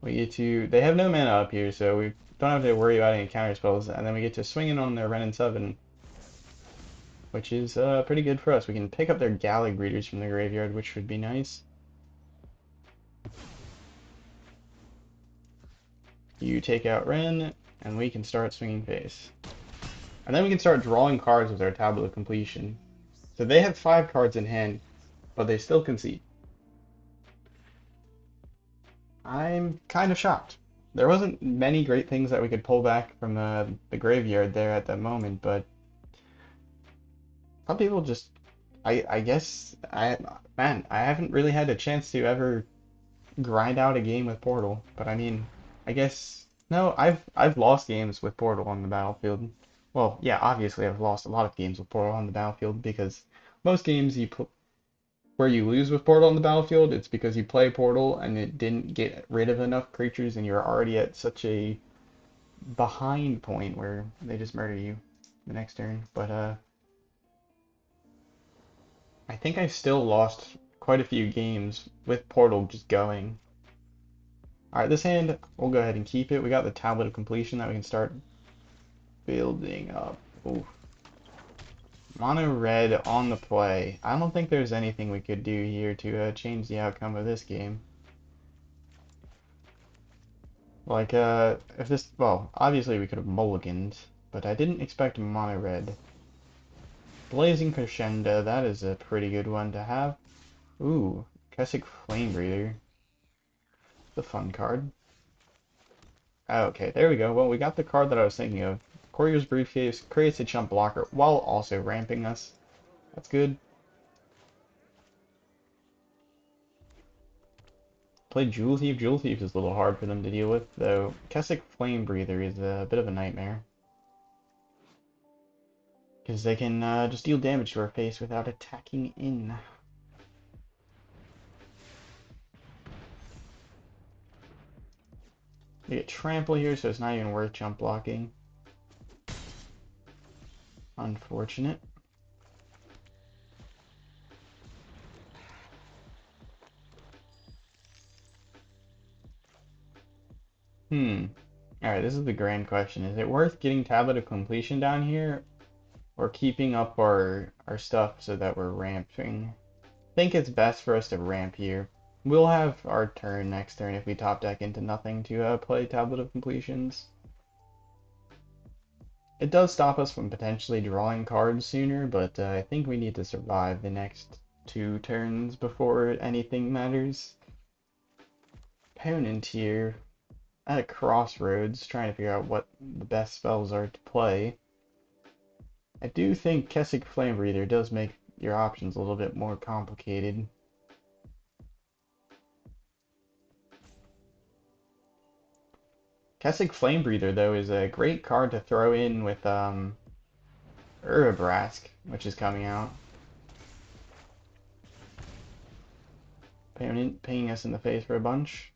[SPEAKER 1] We get to, they have no mana up here, so we don't have to worry about any counter spells, and then we get to swing in on their Ren and 7, which is pretty good for us. We can pick up their Gallagreeters from the graveyard, which would be nice. You take out Ren, and we can start swinging face. And then we can start drawing cards with our Tablet of Completion. So they have 5 cards in hand, but they still concede. I'm kind of shocked. There wasn't many great things that we could pull back from the graveyard there at that moment, but some people just, I guess, man, I haven't really had a chance to ever grind out a game with Portal, but I mean, I guess, no, I've lost games with Portal on the battlefield. Well, yeah, obviously I've lost a lot of games with Portal on the battlefield because most games where you lose with Portal on the battlefield, it's because you play Portal and it didn't get rid of enough creatures and you're already at such a behind point where they just murder you the next turn. But I think I still lost quite a few games with Portal just going. Alright, this hand, we'll go ahead and keep it. We got the Tablet of Completion that we can start building up. Ooh. Mono red on the play. I don't think there's anything we could do here to change the outcome of this game. Like, if this, well, obviously we could have mulliganed, but I didn't expect mono red. Blazing Crescendo, that is a pretty good one to have. Ooh, Kessick Flame Breather. The fun card. Okay, there we go. Well, we got the card that I was thinking of. Courier's Briefcase creates a chump blocker while also ramping us. That's good. Play Jewel Thief. Jewel Thief is a little hard for them to deal with, though Kessick Flame Breather is a bit of a nightmare. Because they can just deal damage to our face without attacking in. We get Trample here, so it's not even worth jump blocking. Unfortunate. Alright, this is the grand question. Is it worth getting Tablet of Completion down here? Or keeping up our stuff so that we're ramping? I think it's best for us to ramp here. We'll have our turn next turn if we top deck into nothing to play Tablet of Completions. It does stop us from potentially drawing cards sooner, but I think we need to survive the next 2 turns before anything matters. Opponent here at a crossroads, trying to figure out what the best spells are to play. I do think Kessick Flame Breather does make your options a little bit more complicated. Kessig Flame Breather, though, is a great card to throw in with Urabrask, which is coming out. Pinging us in the face for a bunch.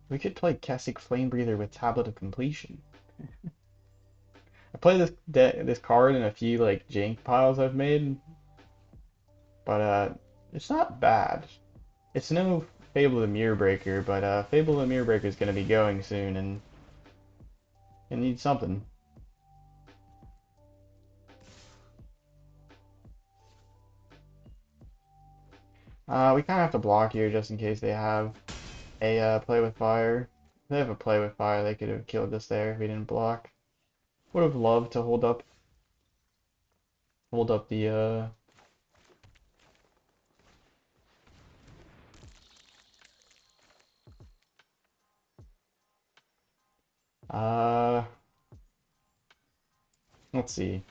[SPEAKER 1] We could play Kessig Flame Breather with Tablet of Completion. I played this card in a few like jank piles I've made, but it's not bad. It's no Fable the Mirror Breaker, but Fable the Mirror Breaker is going to be going soon, and it needs something. We kind of have to block here just in case they have a play with fire. If they have a play with fire, they could have killed us there if we didn't block. Would have loved to hold up the let's see.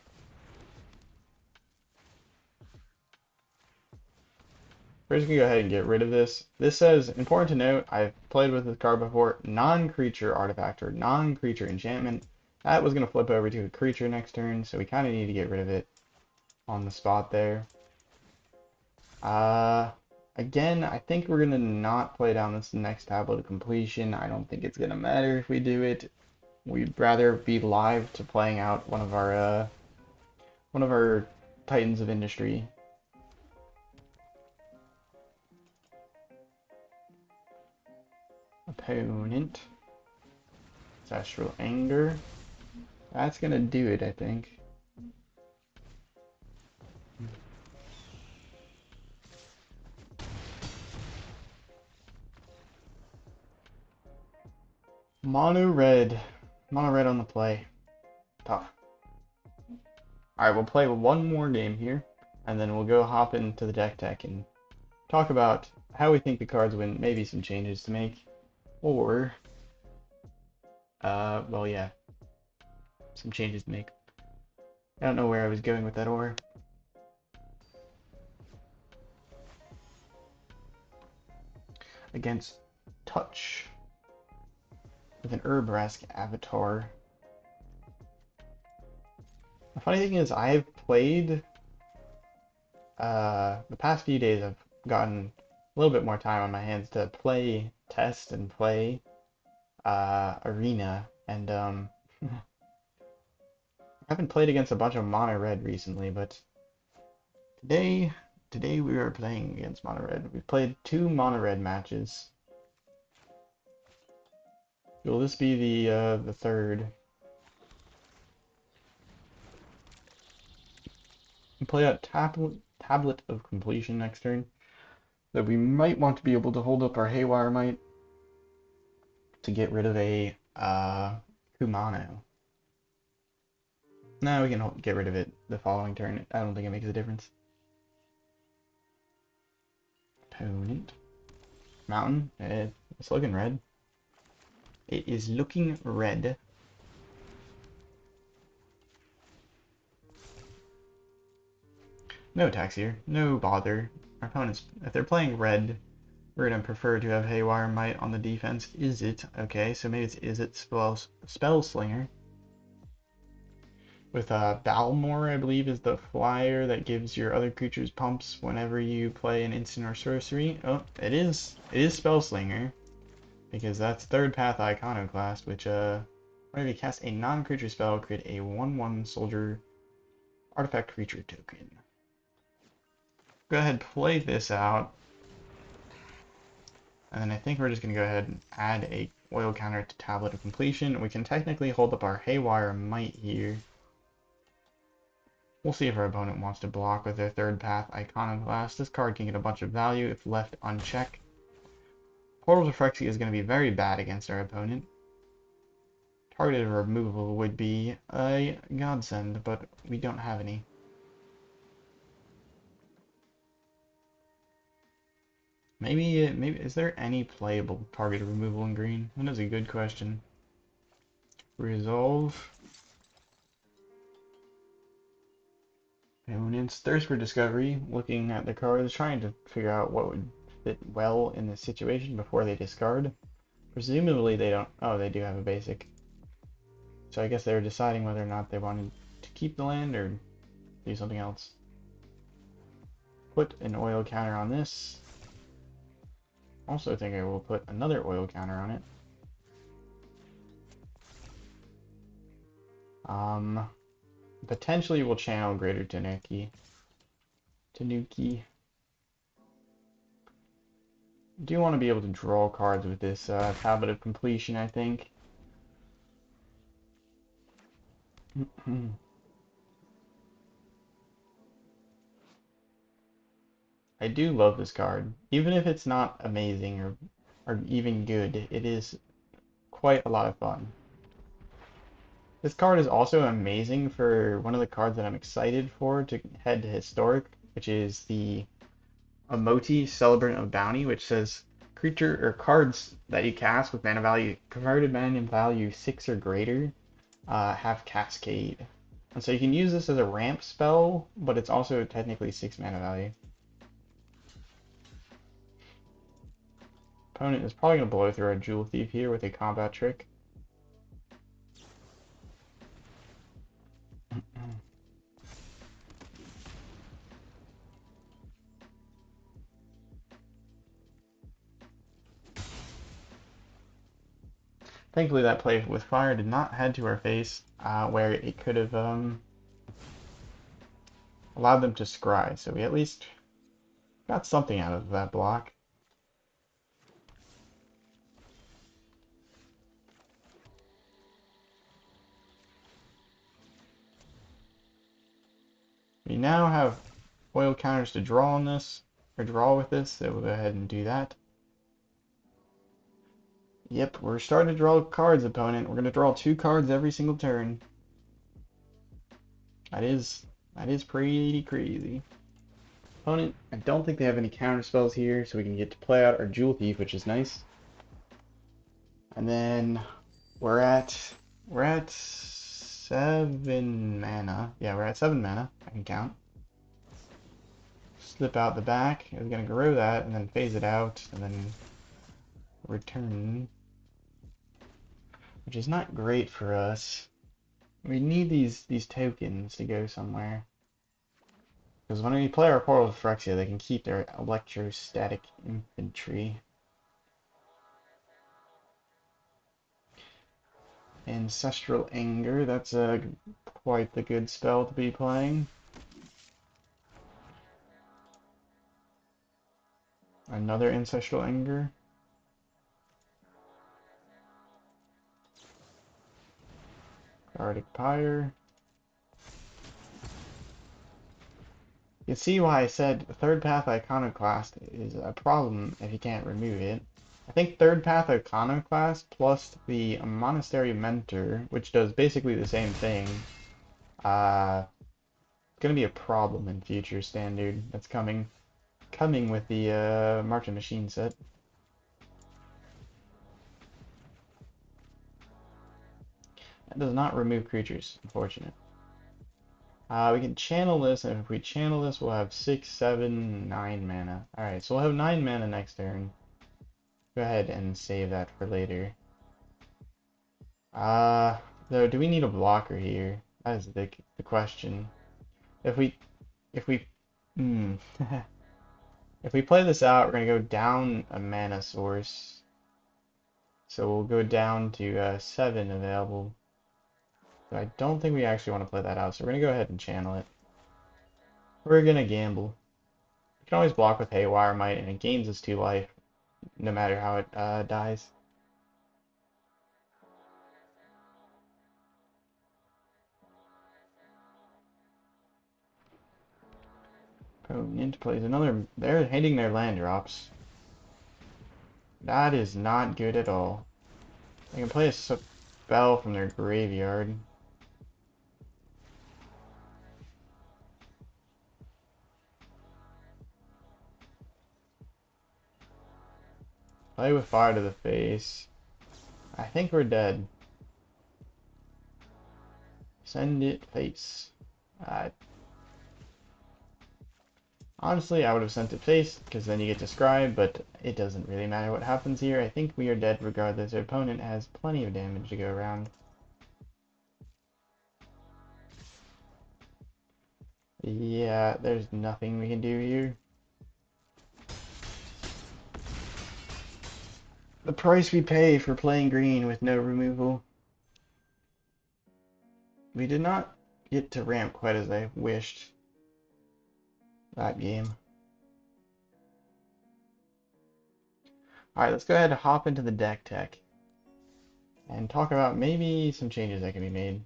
[SPEAKER 1] We're just gonna go ahead and get rid of this. This says, important to note, I've played with this card before, non-creature artifact or non-creature enchantment. That was gonna flip over to a creature next turn, so we kind of need to get rid of it on the spot there. Again, I think we're gonna not play down this next Tablet of Completion. I don't think it's gonna matter if we do it. We'd rather be live to playing out one of our Titans of Industry. Opponent. Ancestral Anger. That's gonna do it, I think. Mono red. Mono red on the play. Tough. Alright, we'll play one more game here, and then we'll go hop into the deck tech and talk about how we think the cards win, maybe some changes to make, or, well, yeah, some changes to make. I don't know where I was going with that or. Against Touch with an Urabrask avatar. The funny thing is, I've played, the past few days I've gotten a little bit more time on my hands to play, test, and play, Arena, and, I haven't played against a bunch of mono red recently, but today we are playing against mono red. We've played 2 mono red matches. Will this be the third? We play out Tablet of Completion next turn. That we might want to be able to hold up our Haywire Might to get rid of a Kumano. No, we can get rid of it the following turn. I don't think it makes a difference. Opponent. Mountain. It's looking red. It is looking red. No attacks here. No bother. Our opponents, if they're playing red, we're going to prefer to have Haywire Might on the defense. Izzet. Okay, so maybe it's Izzet Spellslinger. With Balmor, I believe, is the flyer that gives your other creatures pumps whenever you play an instant or sorcery. Oh, it is Spellslinger, because that's third path Iconoclast, which whenever you cast a non-creature spell, create a 1/1 soldier artifact creature token. Go ahead, play this out, and then I think we're just gonna go ahead and add a oil counter to Tablet of Completion. We can technically hold up our Haywire Might here. We'll see if our opponent wants to block with their third path Iconoclast. This card can get a bunch of value if left unchecked. Portal to Phyrexia is going to be very bad against our opponent. Targeted removal would be a godsend, but we don't have any. Maybe is there any playable targeted removal in green? That is a good question. Resolve. Opponent's Thirst for Discovery, looking at the cards, trying to figure out what would fit well in this situation before they discard. Presumably they don't. Oh, they do have a basic. So I guess they were deciding whether or not they wanted to keep the land or do something else. Put an oil counter on this. Also think I will put another oil counter on it. Potentially we'll channel Greater Tanuki. Do want to be able to draw cards with this Tablet of Completion, I think. I do love this card. Even if it's not amazing or even good, it is quite a lot of fun. This card is also amazing for one of the cards that I'm excited for to head to Historic, which is the Emoti Celebrant of Bounty, which says creature or cards that you cast with mana value converted mana value 6 or greater have Cascade. And so you can use this as a ramp spell, but it's also technically 6 mana value. Opponent is probably going to blow through a Jewel Thief here with a combat trick. Thankfully that play with fire did not head to our face, where it could have allowed them to scry, so we at least got something out of that block. We now have oil counters to draw on this, or draw with this, so we'll go ahead and do that. Yep, we're starting to draw cards, opponent. We're going to draw 2 cards every single turn. That is pretty crazy. Opponent, I don't think they have any counter spells here, so we can get to play out our Jewel Thief, which is nice. And then we're at 7 mana. Yeah, we're at 7 mana. I can count. Slip out the back. It's gonna grow that and then phase it out and then return, which is not great for us. We need these tokens to go somewhere. Because when we play our Portal of Phyrexia, they can keep their electrostatic infantry. Ancestral Anger, that's quite the good spell to be playing. Another Ancestral Anger. Arctic Pyre. You can see why I said Third Path Iconoclast is a problem if you can't remove it. I think Third Path Iconoclast plus the Monastery Mentor, which does basically the same thing, gonna be a problem in future Standard. That's coming with the Marching Machine set. That does not remove creatures, unfortunate. We can channel this, and if we channel this, we'll have 6, 7, 9 mana. Alright, so we'll have 9 mana next turn. Go ahead and save that for later. Though, do we need a blocker here? That is the question. If we if we if we play this out, we're gonna go down a mana source. So we'll go down to 7 available. But I don't think we actually want to play that out, so we're gonna go ahead and channel it. We're gonna gamble. We can always block with Haywire Might, and it gains us 2 life, no matter how it dies. Opponent plays another. They're hitting their land drops. That is not good at all. They can play a spell from their graveyard. Play with fire to the face. I think we're dead. Send it face.
[SPEAKER 2] Honestly, I would have sent it face, because then you get to scribe, but it doesn't really matter what happens here. I think we are dead regardless. Our opponent has plenty of damage to go around. Yeah, there's nothing we can do here. The price we pay for playing green with no removal. We did not get to ramp quite as I wished that game. Alright, let's go ahead and hop into the deck tech and talk about maybe some changes that can be made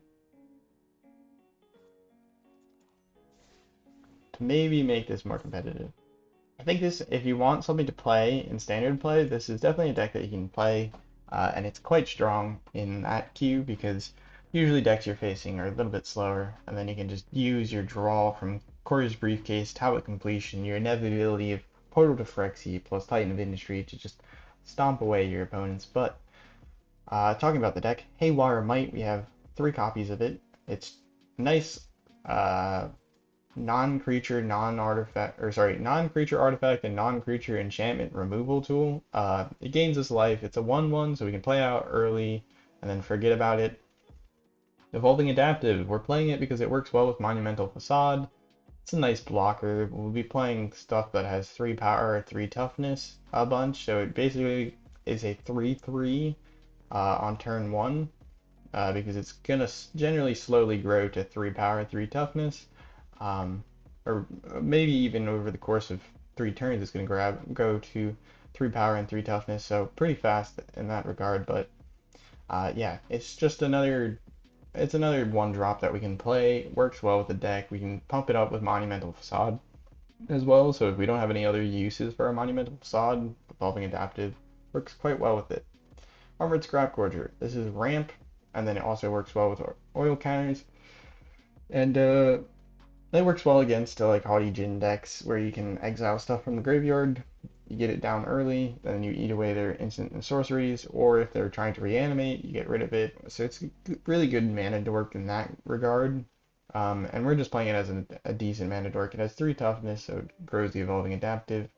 [SPEAKER 2] to maybe make this more competitive. I think this, if you want something to play in standard play, this is definitely a deck that you can play, and it's quite strong in that queue because usually decks you're facing are a little bit slower, and then you can just use your draw from Courier's Briefcase, Tablet Completion, your inevitability of Portal to Phyrexia plus Titan of Industry to just stomp away your opponents. But talking about the deck, Haywire Might, we have 3 copies of it. It's nice. Non-creature, non-artifact, or sorry, non-creature artifact and non-creature enchantment removal tool. It gains us life. It's a 1/1, so we can play out early and then forget about it. Evolving Adaptive. We're playing it because it works well with Monumental Facade. It's a nice blocker. We'll be playing stuff that has 3 power, 3 toughness a bunch, so it basically is a 3/3 on turn 1 because it's gonna generally slowly grow to 3 power, 3 toughness. Or maybe even over the course of 3 turns, it's going to go to 3 power and 3 toughness, so pretty fast in that regard. But yeah, it's just another 1 drop that we can play. Works well with the deck. We can pump it up with Monumental Facade as well. So if we don't have any other uses for our Monumental Facade, Evolving Adaptive works quite well with it. Armored Scrap Gorger. This is ramp, and then it also works well with oil counters. And that works well against like Haughty Djinn decks where you can exile stuff from the graveyard, you get it down early, then you eat away their instant and sorceries, or if they're trying to reanimate, you get rid of it. So it's really good mana dork in that regard. And we're just playing it as a decent mana dork. It has 3 toughness, so it grows the evolving adaptive.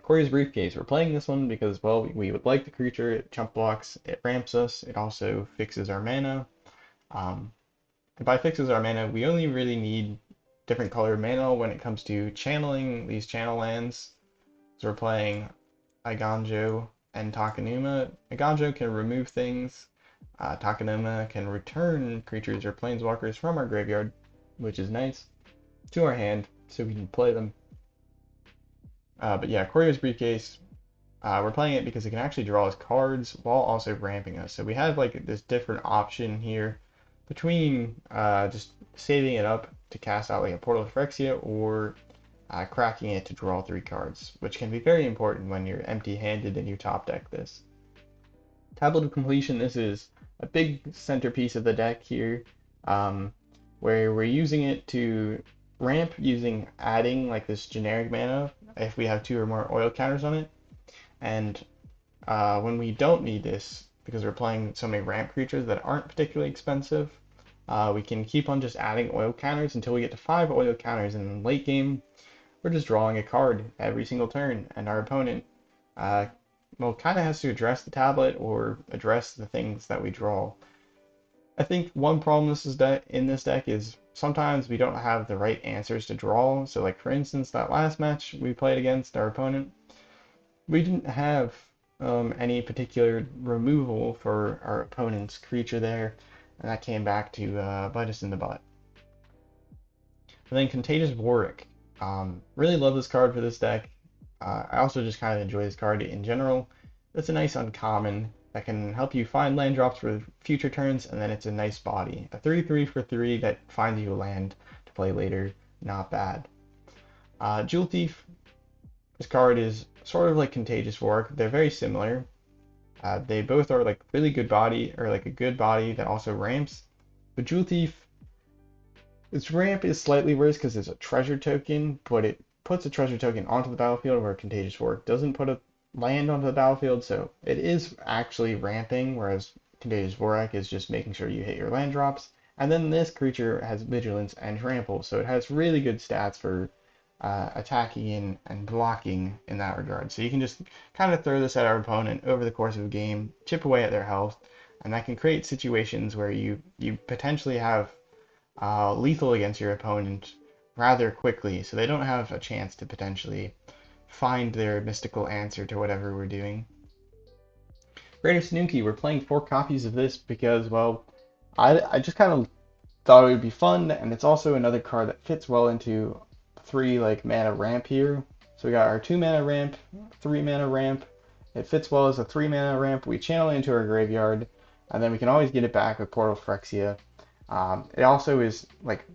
[SPEAKER 2] Courier's Briefcase. We're playing this one because, well, we would like the creature. It chump blocks, it ramps us, it also fixes our mana. Um, and by fixes our mana, we only really need different colored mana when it comes to channeling these channel lands. So we're playing Iganjo and Takanuma. Iganjo can remove things. Takanuma can return creatures or planeswalkers from our graveyard, which is nice, to our hand so we can play them. But yeah, Courier's Briefcase, we're playing it because it can actually draw us cards while also ramping us. So we have like this different option here between just saving it up to cast out like a Portal of Phyrexia or cracking it to draw 3 cards, which can be very important when you're empty-handed and you top deck this. Tablet of Completion, this is a big centerpiece of the deck here, where we're using it to ramp using adding like this generic mana if we have 2 or more oil counters on it. And when we don't need this, because we're playing so many ramp creatures that aren't particularly expensive, we can keep on just adding oil counters until we get to 5 oil counters, and in late game, we're just drawing a card every single turn, and our opponent, well, kind of has to address the tablet or address the things that we draw. I think one problem in this deck is sometimes we don't have the right answers to draw. So, like for instance, that last match we played against our opponent, we didn't have any particular removal for our opponent's creature there, and that came back to bite us in the butt. And then Contagious Warwick. Really love this card for this deck. I also just kind of enjoy this card in general. It's a nice uncommon that can help you find land drops for future turns, and then it's a nice body. A 3/3 for 3 that finds you a land to play later. Not bad. Jewel Thief. This card is sort of like Contagious Warwick. They're very similar. They both are like really good body, or like a good body that also ramps. But Jewel Thief, its ramp is slightly worse because it's a treasure token, but it puts a treasure token onto the battlefield where Contagious Warwick doesn't put a land onto the battlefield, so it is actually ramping, whereas Contagious Warwick is just making sure you hit your land drops. And then this creature has Vigilance and Trample, so it has really good stats for attacking and blocking in that regard. So you can just kind of throw this at our opponent over the course of a game, chip away at their health, and that can create situations where you potentially have lethal against your opponent rather quickly, so they don't have a chance to potentially find their mystical answer to whatever we're doing.
[SPEAKER 1] Greater Tanuki, we're playing 4 copies of this because, well, I just kind of thought it would be fun, and it's also another card that fits well into 3 like mana ramp here. So we got our 2 mana ramp, 3 mana ramp. It fits well as a 3 mana ramp. We channel it into our graveyard, and then we can always get it back with Portal Phyrexia. It also is like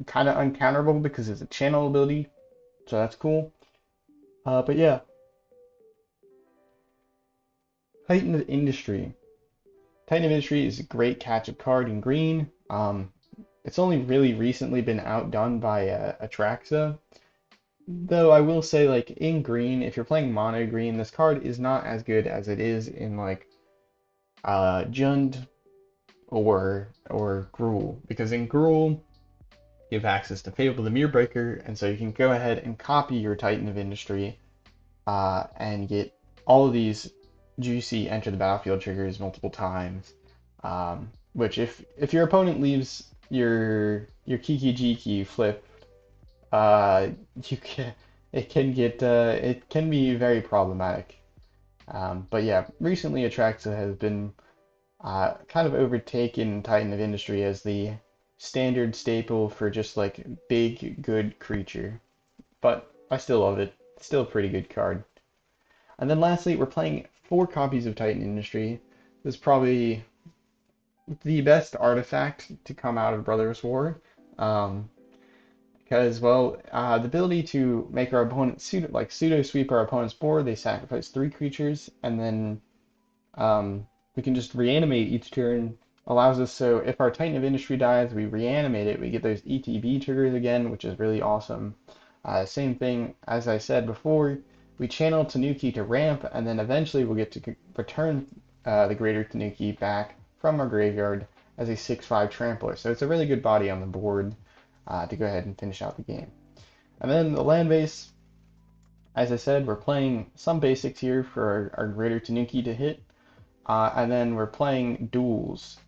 [SPEAKER 1] kind of uncounterable because it's a channel ability, so that's cool. But yeah, Titan of Industry. Titan of Industry is a great catch-up card in green. It's only really recently been outdone by Atraxa. Though I will say, like, in green, if you're playing mono green, this card is not as good as it is in, like, Jund or Gruul. Because in Gruul, you have access to Fable the Mirror Breaker, and so you can go ahead and copy your Titan of Industry and get all of these juicy enter the battlefield triggers multiple times. Which if your opponent leaves your Kiki Jiki flip, you can it can be very problematic. But yeah, recently Atraxa has been kind of overtaken Titan of Industry as the standard staple for just like big good creature. But I still love it. It's still a pretty good card. And then lastly, we're playing 4 copies of Titan Industry. This is probably the best artifact to come out of Brothers War. Um, because, well, the ability to make our opponent pseudo sweep our opponent's board, they sacrifice 3 creatures, and then we can just reanimate each turn. Allows us, so if our Titan of Industry dies, we reanimate it. We get those ETB triggers again, which is really awesome. Same thing as I said before. We channel Tanuki to ramp, and then eventually we'll get to return the Greater Tanuki back from our graveyard as a 6/5 trampler. So it's a really good body on the board to go ahead and finish out the game. And then the land base, as I said, we're playing some basics here for our Greater Tanuki to hit. And then we're playing duels.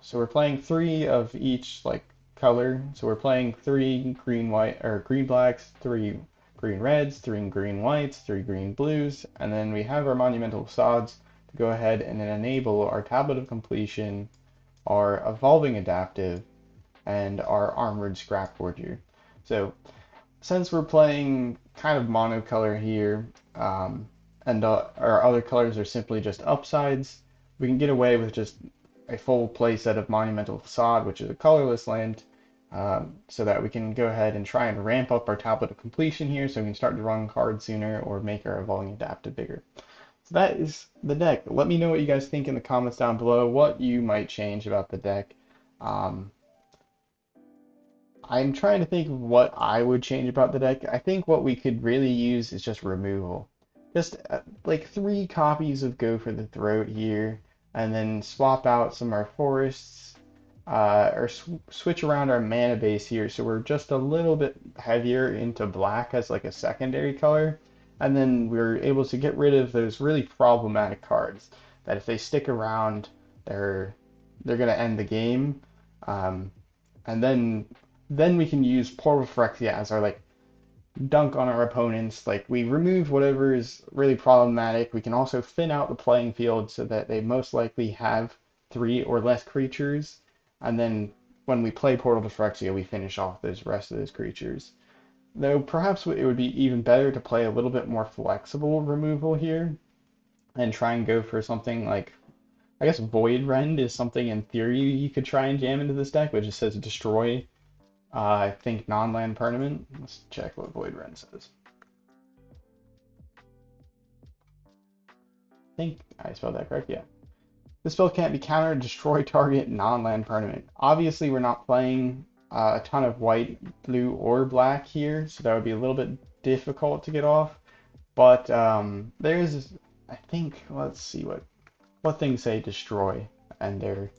[SPEAKER 1] So we're playing 3 of each like color. So we're playing 3 green white or green blacks, 3 green reds, 3 green whites, 3 green blues, and then we have our Monumental Facades to go ahead and then enable our Tablet of Completion, our Evolving Adaptive, and our Armored Scrap Forger. So since we're playing kind of monocolor here, and our other colors are simply just upsides, we can get away with just a full play set of Monumental Facade, which is a colorless land, so that we can go ahead and try and ramp up our Tablet of Completion here so we can start to run cards sooner or make our Evolving Adaptive bigger. So that is the deck. Let me know what you guys think in the comments down below, what you might change about the deck. I'm trying to think of what I would change about the deck. I think what we could really use is just removal. Just like 3 copies of Go for the Throat here, and then swap out some of our forests, or switch around our mana base here so we're just a little bit heavier into black as like a secondary color, and then we're able to get rid of those really problematic cards that if they stick around, they're gonna end the game. And then we can use Portal Phyrexia as our like dunk on our opponents. Like we remove whatever is really problematic. We can also thin out the playing field so that they most likely have 3 or less creatures. And then when we play Portal to Phyrexia, we finish off those rest of those creatures. Though perhaps it would be even better to play a little bit more flexible removal here and try and go for something like, I guess Void Rend is something in theory you could try and jam into this deck, which just says destroy, I think non-land permanent. Let's check what Void Rend says. I think I spelled that correct, yeah. This spell can't be countered, destroy target non-land permanent. Obviously we're not playing a ton of white, blue, or black here, so that would be a little bit difficult to get off. But there's, I think, let's see what things say destroy and their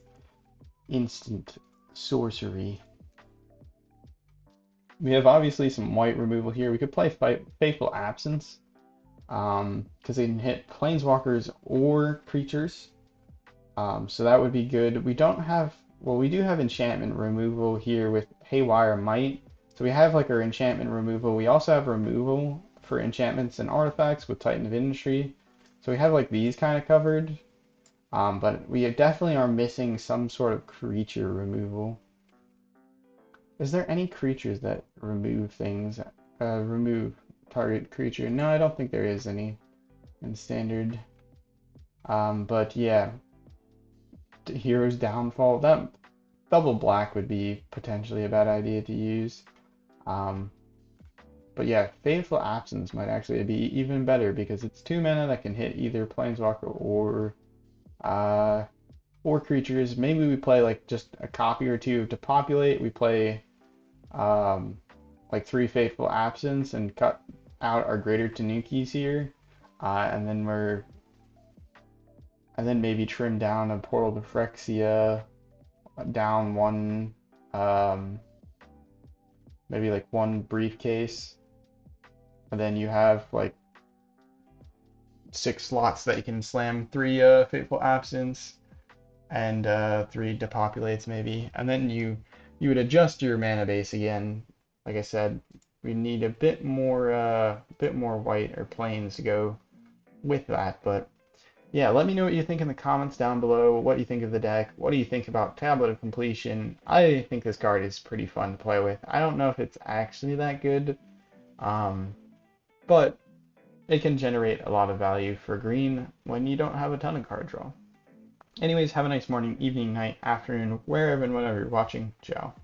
[SPEAKER 1] instant sorcery. We have obviously some white removal here. We could play Faithful Absence, because they can hit planeswalkers or creatures. So that would be good. We don't have, well, we do have enchantment removal here with Haywire Might. So we have like our enchantment removal. We also have removal for enchantments and artifacts with Titan of Industry. So we have like these kind of covered. But we definitely are missing some sort of creature removal. Is there any creatures that remove things? Remove target creature? No, I don't think there is any in standard. But yeah, Hero's Downfall. That double black would be potentially a bad idea to use. Um, but yeah, Faithful Absence might actually be even better because it's 2 mana that can hit either Planeswalker uh, or creatures. Maybe we play like just a copy or two to populate. We play um, like 3 Faithful Absence and cut out our Greater Tanukis here, and then maybe trim down a Portal to Phyrexia, down one, um, maybe like one Briefcase, and then you have like 6 slots that you can slam 3 Fateful Absence and 3 Depopulates maybe, and then you would adjust your mana base again. Like I said, we need a bit more white or plains to go with that, but yeah, let me know what you think in the comments down below. What do you think of the deck? What do you think about Tablet of Completion? I think this card is pretty fun to play with. I don't know if it's actually that good, um, but it can generate a lot of value for green when you don't have a ton of card draw. Anyways, have a nice morning, evening, night, afternoon, wherever and whenever you're watching. Ciao.